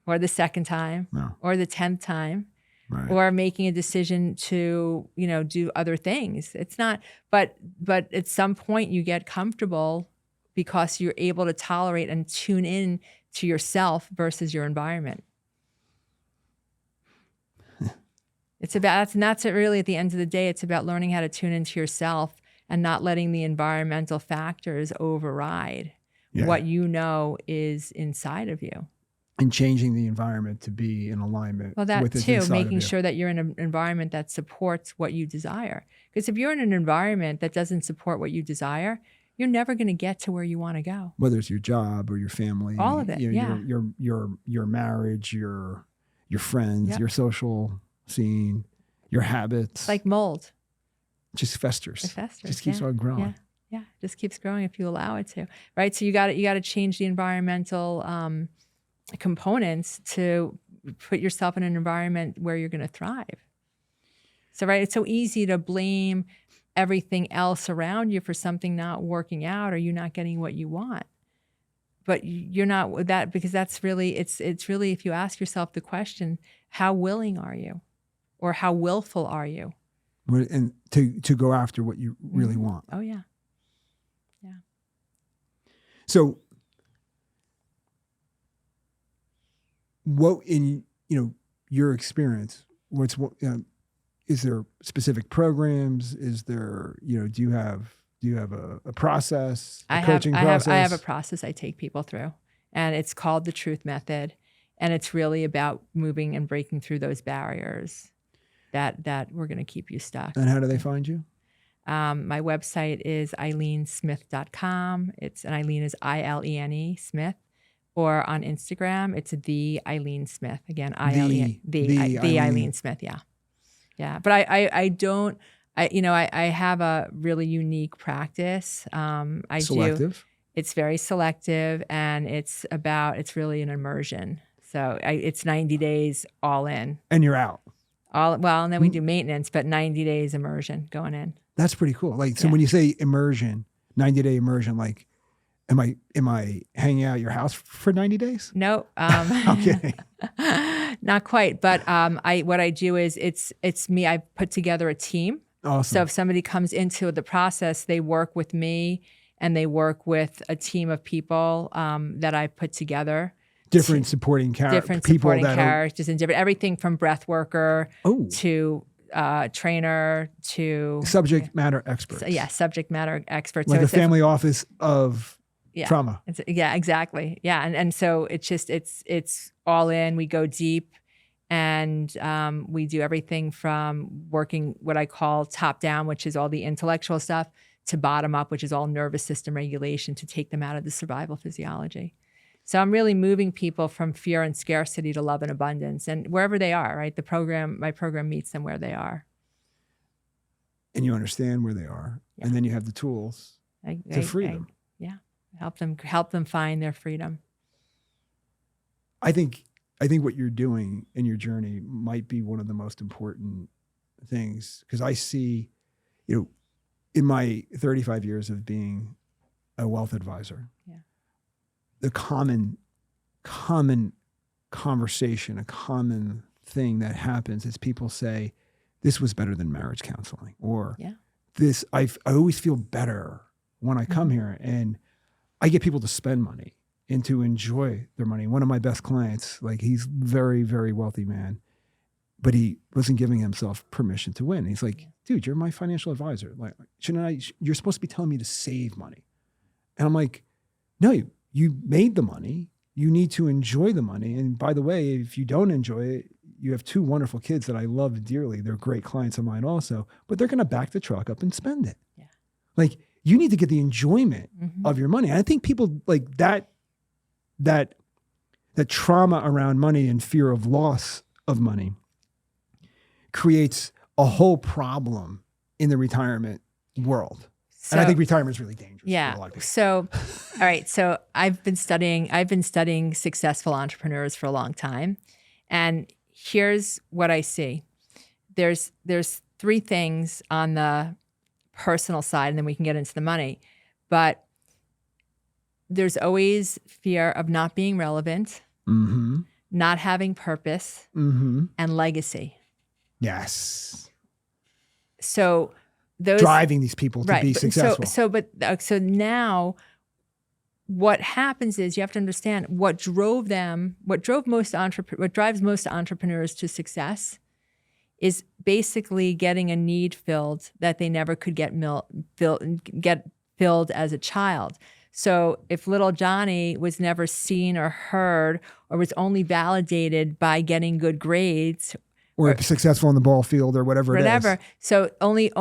Or the second time. No. Or the 10th time. Right. Or making a decision to, do other things. It's not, but at some point you get comfortable because you're able to tolerate and tune in to yourself versus your environment. It's about, and that's it really at the end of the day. It's about learning how to tune into yourself and not letting the environmental factors override what is inside of you. And changing the environment to be in alignment with that what's too, inside making of you. sure that you're in an environment that supports what you desire. Because if you're in an environment that doesn't support what you desire, you're never going to get to where you want to go. Whether it's your job or your family, all of it, your marriage, your friends, your social scene, your habits. Like mold. Just festers. It festers. Just keeps on growing. Yeah, just keeps growing if you allow it to. Right? So you got to change the environmental components to put yourself in an environment where you're going to thrive. So, right, it's so easy to blame everything else around you for something not working out or you not getting what you want. But you're not with that, because that's really, it's really, if you ask yourself the question, how willing are you? Or how willful are you? And to go after what you really want. Oh, yeah. Yeah. So what in your experience, is there specific programs? Is there, do you have a process, coaching process? I have a process I take people through, and it's called the Truth Method. And it's really about moving and breaking through those barriers that were going to keep you stuck. And how do they find you? My website is ilenesmith.com. And Ilene is I-L-E-N-E, Smith. Or on Instagram, it's the Ilene Smith. Again, I-L-E-N, the Ilene Smith, yeah. Yeah, but I have a really unique practice. Selective? It's very selective, and it's really an immersion. So it's 90 days all in. And you're out. And then we do maintenance, but 90 days immersion going in. That's pretty cool. So when you say immersion, 90-day immersion, like, am I hanging out at your house for 90 days? No. Okay. Not quite. But what I do is it's me. I put together a team. Awesome. So if somebody comes into the process, they work with me and they work with a team of people that I put together. Different supporting characters. Different supporting characters and different, everything from breath worker to trainer to subject matter experts. Subject matter experts. Like so a family office of trauma. Exactly. Yeah. And so it's all in. We go deep, and we do everything from working what I call top down, which is all the intellectual stuff, to bottom up, which is all nervous system regulation, to take them out of the survival physiology. So I'm really moving people from fear and scarcity to love and abundance, and wherever they are, right? My program meets them where they are. And you understand where they are. Yeah. And then you have the tools to free them. Help them find their freedom. I think I think what you're doing in your journey might be one of the most important things, because I see, in my 35 years of being a wealth advisor, the common conversation, a common thing that happens is people say, this was better than marriage counseling, or this, I always feel better when I come here, and I get people to spend money and to enjoy their money. One of my best clients, like, he's very, very wealthy man, but he wasn't giving himself permission to win. He's like, dude, you're my financial advisor. Like, you're supposed to be telling me to save money. And I'm like, no, you made the money. You need to enjoy the money. And by the way, if you don't enjoy it, you have 2 wonderful kids that I love dearly. They're great clients of mine also, but they're going to back the truck up and spend it. Yeah. Like, you need to get the enjoyment of your money. And I think people like that trauma around money and fear of loss of money creates a whole problem in the retirement world. So, and I think retirement is really dangerous for a lot of people. So, all right. So I've been studying successful entrepreneurs for a long time. And here's what I see. There's 3 things on the personal side, and then we can get into the money. But there's always fear of not being relevant, not having purpose, and legacy. Yes. So those driving these people to be successful. So now what happens is you have to understand what drives most entrepreneurs to success is basically getting a need filled that they never could get filled as a child. So if little Johnny was never seen or heard, or was only validated by getting good grades, or successful on the ball field, or whatever it is. So only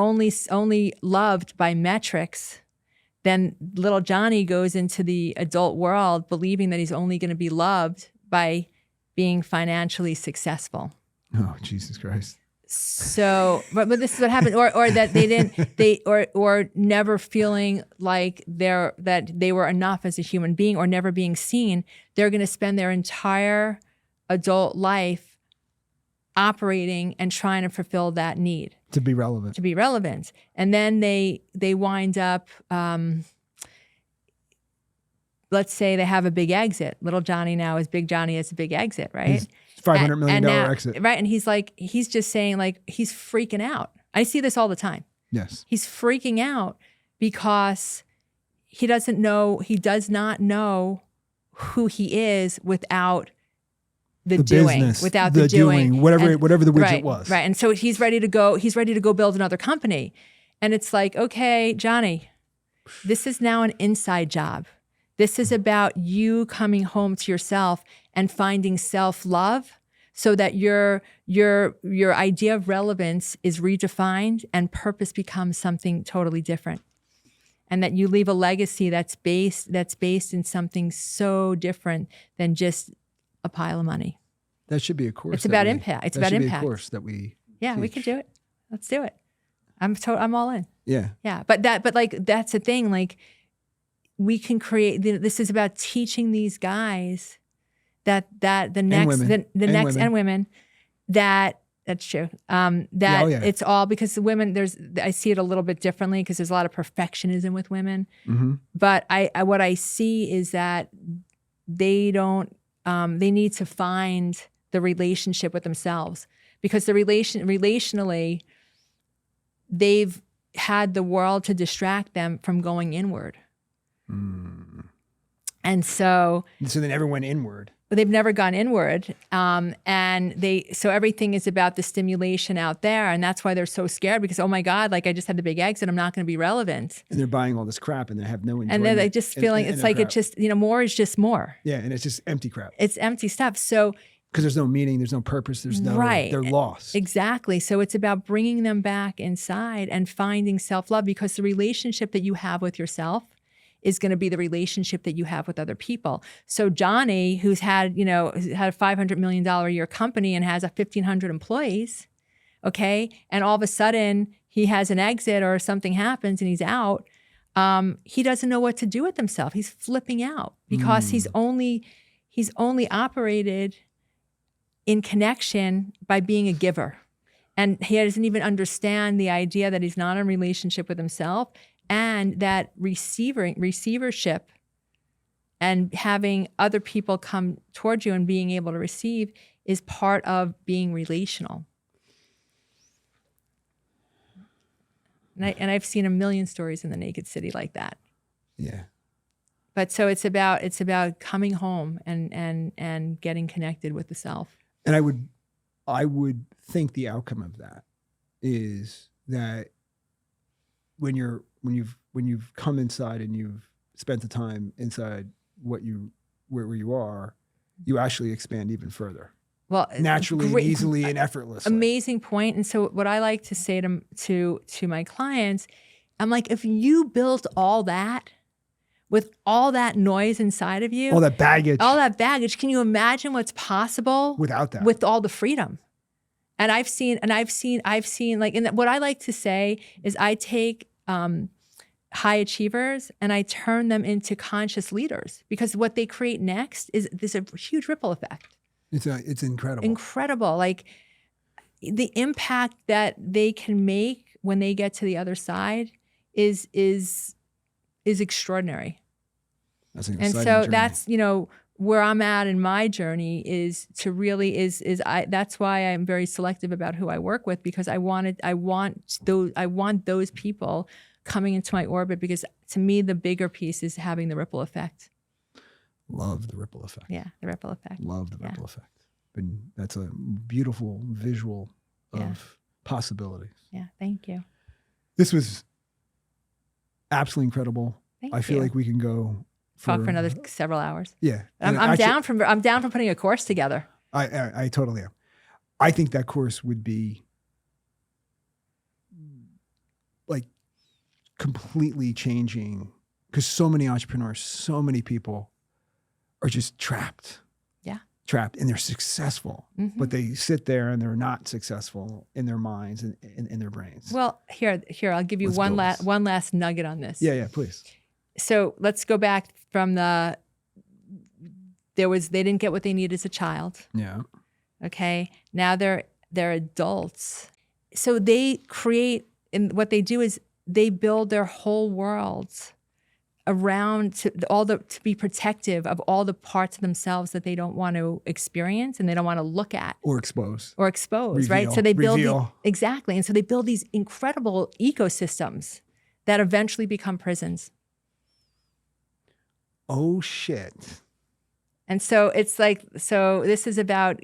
loved by metrics, then little Johnny goes into the adult world believing that he's only going to be loved by being financially successful. Oh, Jesus Christ. So, but this is what happened, or that or never feeling like that they were enough as a human being, or never being seen. They're going to spend their entire adult life operating and trying to fulfill that need to be relevant. And then they wind up. Let's say they have a big exit. Little Johnny now is Big Johnny has a big exit, right? He's $500 million exit. Right. And he's just saying, like, he's freaking out. I see this all the time. Yes. He's freaking out because he does not know who he is without the doing, business, without the doing, whatever the widget was. Right. And so he's ready to go build another company. And it's like, okay, Johnny, this is now an inside job. This is about you coming home to yourself and finding self-love so that your idea of relevance is redefined and purpose becomes something totally different. And that you leave a legacy that's based in something so different than just a pile of money. That should be a course. It's about impact. It's about impact. Be a course that we teach. We can do it. Let's do it. I'm all in. Yeah. Yeah. But that's the thing. Like, we can create. This is about teaching these guys that the next and women that that's true. It's all because the women. I see it a little bit differently because there's a lot of perfectionism with women. Mm-hmm. But what I see is that they don't. They need to find the relationship with themselves, because relationally, they've had the world to distract them from going inward. And so they never went inward. They've never gone inward. So everything is about the stimulation out there. And that's why they're so scared, because, oh my God, like, I just had the big exit. I'm not going to be relevant. And they're buying all this crap and they have no enjoyment. And they're just feeling, it's like, it's just, more is just more. Yeah. And it's just empty crap. It's empty stuff. So, because there's no meaning, there's no purpose, they're lost. Exactly. So it's about bringing them back inside and finding self-love, because the relationship that you have with yourself is going to be the relationship that you have with other people. So Johnny, who's had a $500 million a year company and has 1,500 employees, okay, and all of a sudden he has an exit or something happens and he's out, he doesn't know what to do with himself. He's flipping out because he's only operated in connection by being a giver. And he doesn't even understand the idea that he's not in a relationship with himself, and that receivership and having other people come towards you and being able to receive is part of being relational. And I've seen a million stories in the Naked City like that. Yeah. But so it's about coming home and getting connected with the self. And I would think the outcome of that is that when you've come inside and you've spent the time inside where you are, you actually expand even further. Well, Naturally, and easily, and effortlessly. Amazing point. And so what I like to say to my clients, I'm like, if you built all that with all that noise inside of you, all that baggage, can you imagine what's possible without that? With all the freedom. And I've seen like, and what I like to say is I take high achievers and I turn them into conscious leaders, because what they create next is there's a huge ripple effect. It's incredible. Incredible. Like the impact that they can make when they get to the other side is extraordinary. That's an and so journey. That's, where I'm at in my journey is to really that's why I'm very selective about who I work with, because I want those people coming into my orbit, because to me the bigger piece is having the ripple effect. Love the ripple effect. Yeah, the ripple effect. Love the ripple effect. And that's a beautiful visual of possibilities. Yeah, thank you. This was absolutely incredible. Thank I feel you. like we can go talk for another several hours. Yeah. I'm down for putting a course together. I totally am. I think that course would be like completely changing, because so many entrepreneurs, so many people are just trapped. Yeah. Trapped, and they're successful, but they sit there and they're not successful in their minds and in their brains. Well, here, I'll give you one last nugget on this. Yeah, please. So let's go back from they didn't get what they needed as a child. Yeah. Okay. Now they're adults. So they create, and what they do is they build their whole worlds around to be protective of all the parts of themselves that they don't want to experience and they don't want to look at or expose, reveal, right? So they build exactly, and so they build these incredible ecosystems that eventually become prisons. Oh shit! And so it's like, this is about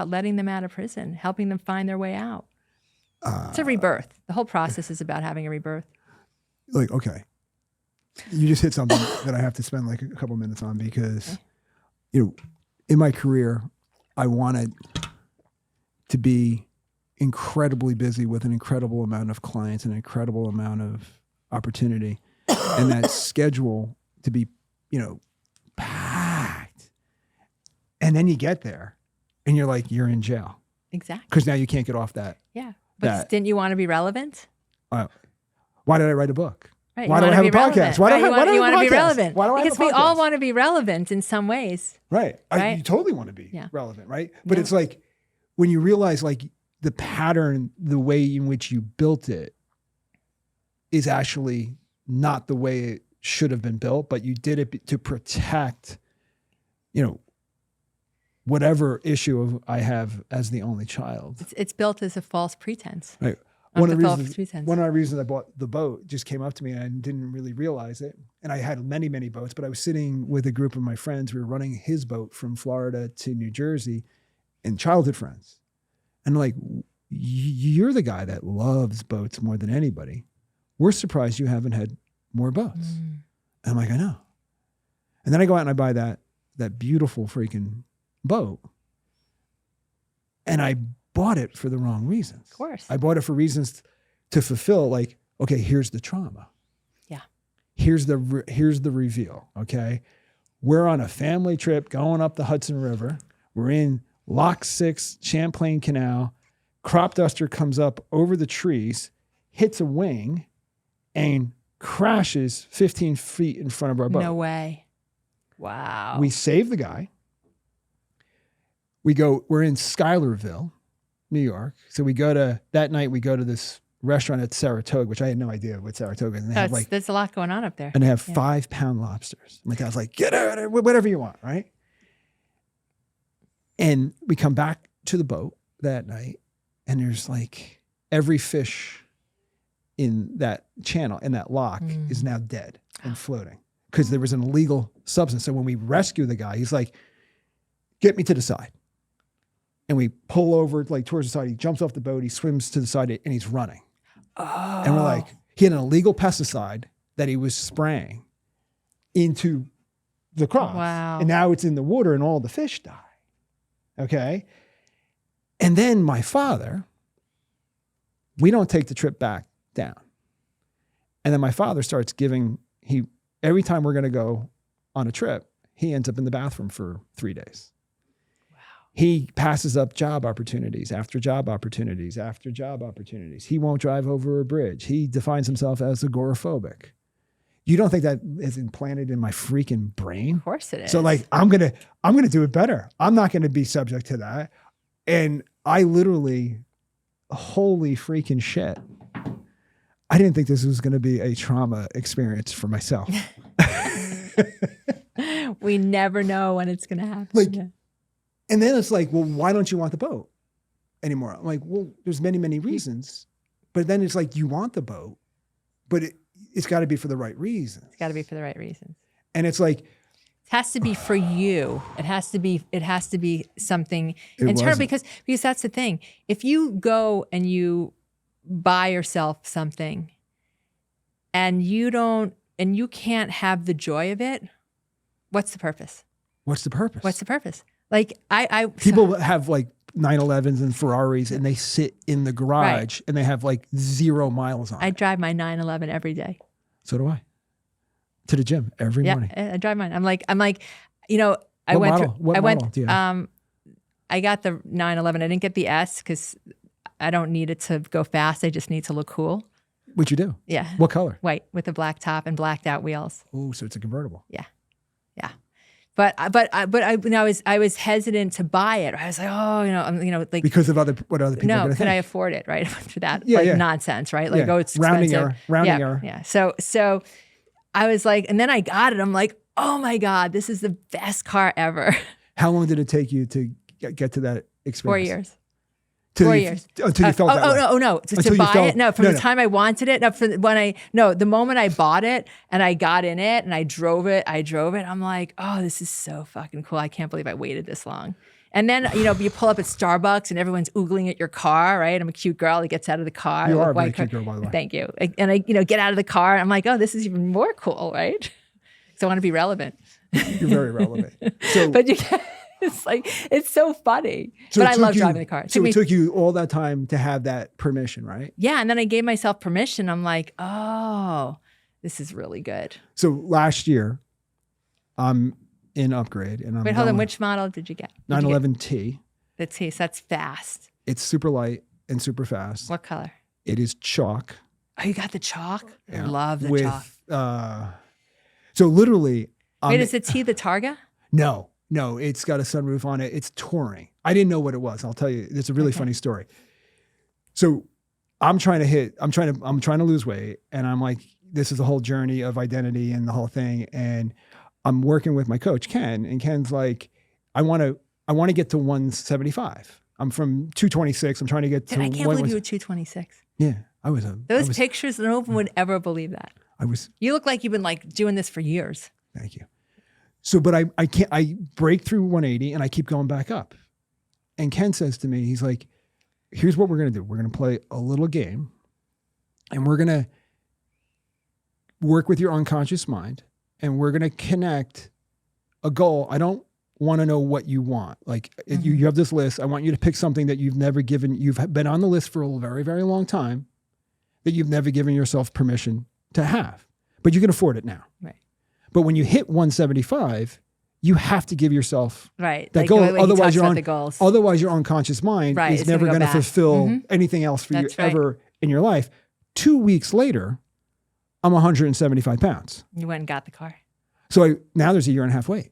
letting them out of prison, helping them find their way out. It's a rebirth. The whole process is about having a rebirth. Like, okay. You just hit something that I have to spend like a couple minutes on, because, in my career, I wanted to be incredibly busy with an incredible amount of clients, an incredible amount of opportunity, and that schedule to be, packed. And then you get there and you're like, you're in jail. Exactly. Because now you can't get off that. Yeah. But didn't you want to be relevant? Why did I write a book? Right. Why do I have a podcast? Why do I want to be relevant? Why do I have a podcast? Because we all want to be relevant in some ways. Right. You totally want to be relevant, right? But Yeah. it's like when you realize like the pattern, the way in which you built it is actually not the way it should have been built, but you did it to protect, whatever issue I have as the only child. It's built as a false pretense. Right. One of the reasons I bought the boat just came up to me and I didn't really realize it. And I had many, many boats, but I was sitting with a group of my friends. We were running his boat from Florida to New Jersey, and childhood friends. And like, you're the guy that loves boats more than anybody. We're surprised you haven't had more boats. And I'm like, I know. And then I go out and I buy that beautiful freaking boat. And I bought it for the wrong reasons. Of course. I bought it for reasons to fulfill, like, okay, here's the trauma. Yeah. Here's the reveal, okay? We're on a family trip going up the Hudson River. We're in Lock 6, Champlain Canal. Crop duster comes up over the trees, hits a wing, and crashes 15 feet in front of our boat. No way. Wow. We save the guy. we're in Schuylerville, New York. So that night we go to this restaurant at Saratoga, which I had no idea what Saratoga is. And they have there's a lot going on up there. and they have 5-pound lobsters. My dad's like, get out of it, whatever you want, right? And we come back to the boat that night, and there's like every fish in that channel, in that lock, is now dead and floating because there was an illegal substance. So when we rescue the guy, he's like, get me to the side. And we pull over like towards the side. He jumps off the boat. He swims to the side and he's running. Oh. And we're like, he had an illegal pesticide that he was spraying into the crops. Wow. And now it's in the water and all the fish die. Okay. And then my father, we don't take the trip back down. And then my father starts every time we're going to go on a trip, he ends up in the bathroom for 3 days. He passes up job opportunities after job opportunities after job opportunities. He won't drive over a bridge. He defines himself as agoraphobic. You don't think that is implanted in my freaking brain? Of course it is. So like, I'm gonna do it better. I'm not gonna be subject to that. And I literally, holy freaking shit. I didn't think this was gonna be a trauma experience for myself. We never know when it's gonna happen. Like, and then it's like, well, why don't you want the boat anymore? I'm like, well, there's many, many reasons. But then it's like, you want the boat, but it's got to be for the right reasons. It's got to be for the right reasons. And it's like, it has to be for you. It has to be something internal because that's the thing. If you go and you buy yourself something and you can't have the joy of it, what's the purpose? What's the purpose? What's the purpose? Like people have like 911s and Ferraris and they sit in the garage and they have like 0 miles on it. I drive my 911 every day. So do I. To the gym every morning. I drive mine. I'm like, I What went model? through. What I went. model do you have? I got the 911. I didn't get the S because I don't need it to go fast. I just need to look cool. What you do? Yeah. What color? White with a black top and blacked out wheels. Oh, so it's a convertible. Yeah. But I was hesitant to buy it. I was like, like because of what other people are going to think. Could I afford it? Right after that, Yeah. nonsense, right? Like, it's rounding expensive. error. Yeah. So I was like, and then I got it. I'm like, oh my God, this is the best car ever. How long did it take you to get to that experience? 4 years. 4 years. Until you felt that way. No. To buy it? No, from the time I wanted it. The moment I bought it and I got in it and I drove it, I'm like, oh, this is so fucking cool. I can't believe I waited this long. And then, you pull up at Starbucks and everyone's oogling at your car, right? I'm a cute girl that gets out of the car. You are a very cute girl, by the way. Thank you. And I, get out of the car. And I'm like, oh, this is even more cool, right? So I want to be relevant. You're very relevant. So, but you can't. It's like, it's so funny. But I love driving the car. So it took you all that time to have that permission, right? Yeah. And then I gave myself permission. I'm like, oh, this is really good. So last year, I'm in upgrade. And Wait, hold on. Which model did you get? 911T. The T. So that's fast. It's super light and super fast. What color? It is chalk. Oh, you got the chalk? Yeah. I love the chalk. So literally. Wait, is the T the Targa? No, it's got a sunroof on it. It's touring. I didn't know what it was. I'll tell you. It's a really funny story. So I'm trying to lose weight. And I'm like, this is the whole journey of identity and the whole thing. And I'm working with my coach, Ken. And Ken's like, I want to get to 175. I'm from 226. I'm trying to get to. I can't believe you were 226. Yeah, I was. Those pictures, no one would ever believe that. I was. You look like you've been like doing this for years. Thank you. So, but I break through 180 and I keep going back up. And Ken says to me, he's like, here's what we're going to do. We're going to play a little game and we're going to work with your unconscious mind and we're going to connect a goal. I don't want to know what you want. Like you have this list. I want you to pick something that you've never given. You've been on the list for a very, very long time that you've never given yourself permission to have, but you can afford it now. Right. But when you hit 175, you have to give yourself that goal. Otherwise, your unconscious mind is never going to fulfill anything else for you ever in your life. 2 weeks later, I'm 175 pounds. You went and got the car. So now there's a 1.5 year wait.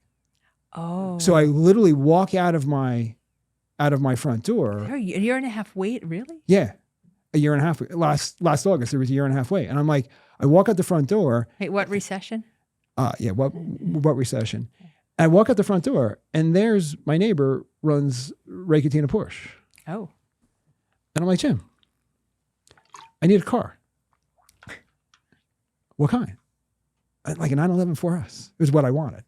Oh. So I literally walk out of my out of my front door. A year and a half wait, really? Yeah, a year and a half. Last August, there was a year and a half wait. And I'm like, I walk out the front door. Wait, what recession? Yeah, what recession? And I walk out the front door, and there's my neighbor runs Ray Cattina Porsche. Oh. And I'm like, Jim, I need a car. What kind? Like a 911 4S. It was what I wanted.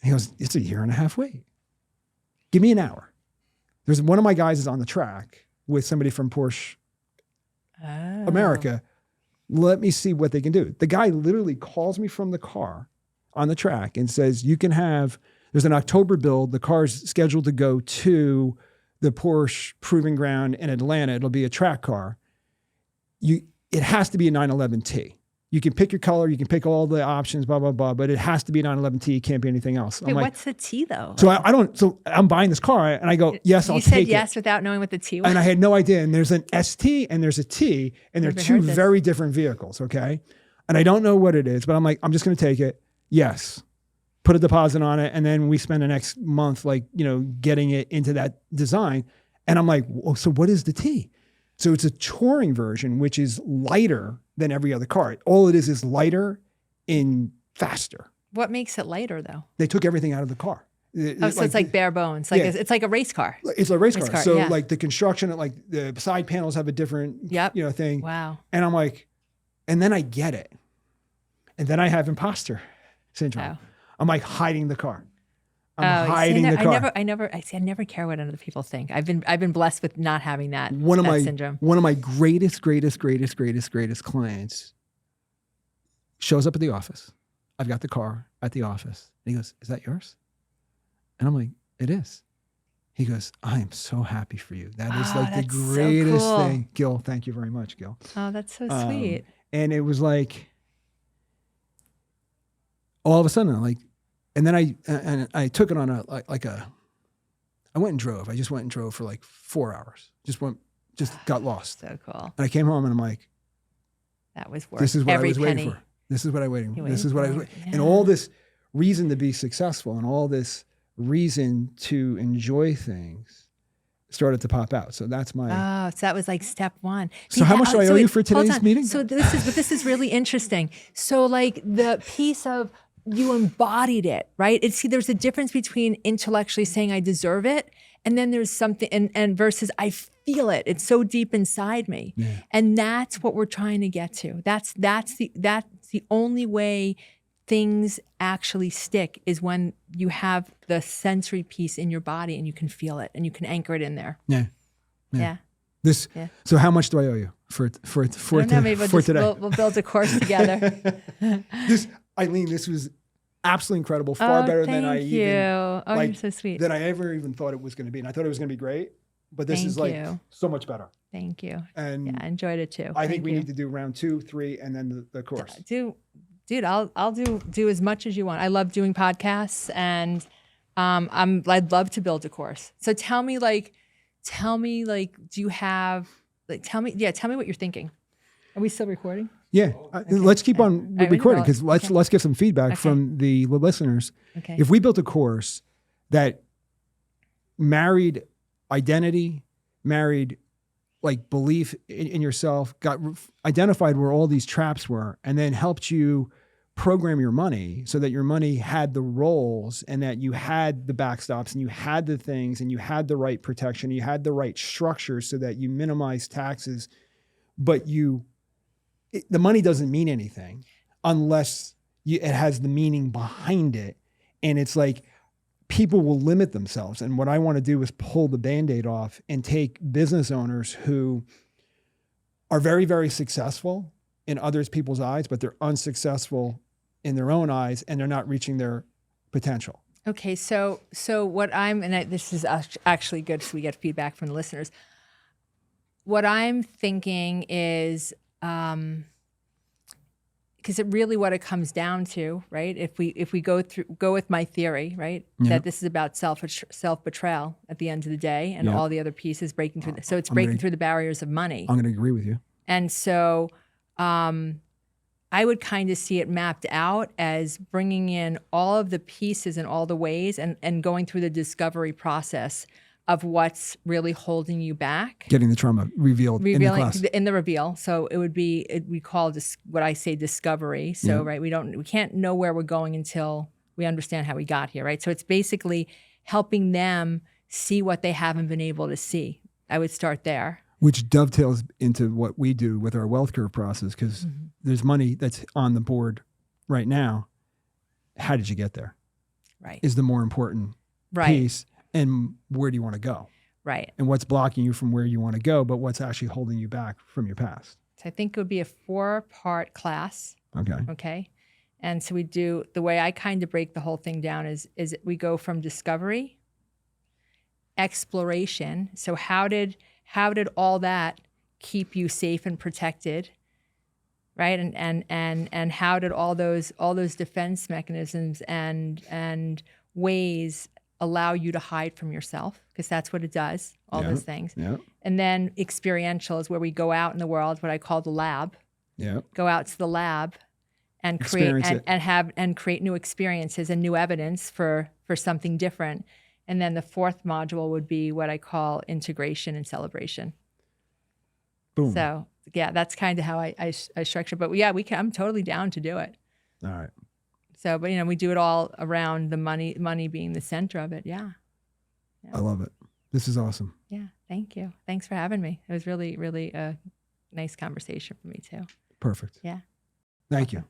And he goes, it's a year and a half wait. Give me an hour. There's one of my guys is on the track with somebody from Porsche America. Let me see what they can do. The guy literally calls me from the car on the track and says, you can have, there's an October build. The car's scheduled to go to the Porsche Proving Ground in Atlanta. It'll be a track car. It has to be a 911T. You can pick your color, you can pick all the options, blah, blah, blah, but it has to be a 911T. It can't be anything else. Wait, what's the T though? So I'm buying this car and I go, yes, I'll take it. You said yes without knowing what the T was? And I had no idea. And there's an ST and there's a T, and they're two very different vehicles, okay? And I don't know what it is, but I'm like, I'm just going to take it. Yes. Put a deposit on it. And then we spend the next month, getting it into that design. And I'm like, well, so what is the T? So it's a touring version, which is lighter than every other car. All it is lighter and faster. What makes it lighter though? They took everything out of the car. So it's like bare bones. It's like a race car. It's a race car. So the construction, the side panels have a different, thing. Wow. And I'm like, and then I get it. And then I have imposter syndrome. Oh. I'm like hiding the car. I'm hiding the car. I never care what other people think. I've been blessed with not having that syndrome. One of my greatest clients shows up at the office. I've got the car at the office. And he goes, is that yours? And I'm like, it is. He goes, I am so happy for you. That is the greatest thing. Gil, thank you very much, Gil. Oh, that's so sweet. And it was like, all of a sudden, and then I took it on I went and drove. I just went and drove for 4 hours. Just got lost. So cool. And I came home and I'm like, that was worth this is what every I was penny. waiting for. This is what I was waiting for. This is what I was waiting for. And all this reason to be successful and all this reason to enjoy things started to pop out. So that's my... Oh, so that was step one. So how much do I owe you for today's meeting? So this is really interesting. So the piece of you embodied it, right? There's a difference between intellectually saying I deserve it, and then there's something, and versus I feel it. It's so deep inside me, and that's what we're trying to get to. That's the only way things actually stick is when you have the sensory piece in your body and you can feel it and you can anchor it in there. Yeah. So how much do I owe you for today? We'll build a course together. Eileen, this was absolutely incredible. Far better than I you're so sweet. Than I ever even thought it was going to be. And I thought it was going to be great, but this is so much better. Thank you. And I enjoyed it too. I think we need to do round 2, 3, and then the course. Dude, I'll do as much as you want. I love doing podcasts, and I'd love to build a course. So tell me, do you have tell me what you're thinking. Are we still recording? Yeah, let's keep on recording because let's get some feedback from the listeners. Okay. If we built a course that married identity, married belief in yourself, identified where all these traps were, and then helped you program your money so that your money had the roles and that you had the backstops and you had the things and you had the right protection, you had the right structure so that you minimize taxes, but the money doesn't mean anything unless it has the meaning behind it. And it's people will limit themselves. And what I want to do is pull the Band-Aid off and take business owners who are very, very successful in others people's eyes, but they're unsuccessful in their own eyes and they're not reaching their potential. Okay. So what this is actually good so we get feedback from the listeners. What I'm thinking is, because what it comes down to, right? If we go with my theory, right, that this is about self-betrayal at the end of the day, and all the other pieces breaking through. So it's breaking through the barriers of money. I'm going to agree with you. And so, I would kind of see it mapped out as bringing in all of the pieces and all the ways and going through the discovery process of what's really holding you back. Getting the trauma revealed in the class. In the reveal. So it would be, we call this what I say discovery. So, right, we can't know where we're going until we understand how we got here, right? So it's basically helping them see what they haven't been able to see. I would start there. Which dovetails into what we do with our wealth curve process, because there's money that's on the board right now. How did you get there? Right. Is the more important piece. And where do you want to go? Right. And what's blocking you from where you want to go, but what's actually holding you back from your past? So I think it would be a 4-part class. Okay. Okay. And so we do, the way I kind of break the whole thing down is we go from discovery, exploration. So how did all that keep you safe and protected, right? And how did all those defense mechanisms and ways allow you to hide from yourself? Because that's what it does, all those things. Yeah. And then experiential is where we go out in the world, what I call the lab. Yeah. Go out to the lab and create and create new experiences and new evidence for something different. And then the 4th module would be what I call integration and celebration. Boom. So yeah, that's kind of how I structure. But yeah, I'm totally down to do it. All right. So, but we do it all around the money being the center of it. Yeah. I love it. This is awesome. Yeah. Thank you. Thanks for having me. It was really, really a nice conversation for me too. Perfect. Yeah. Thank you.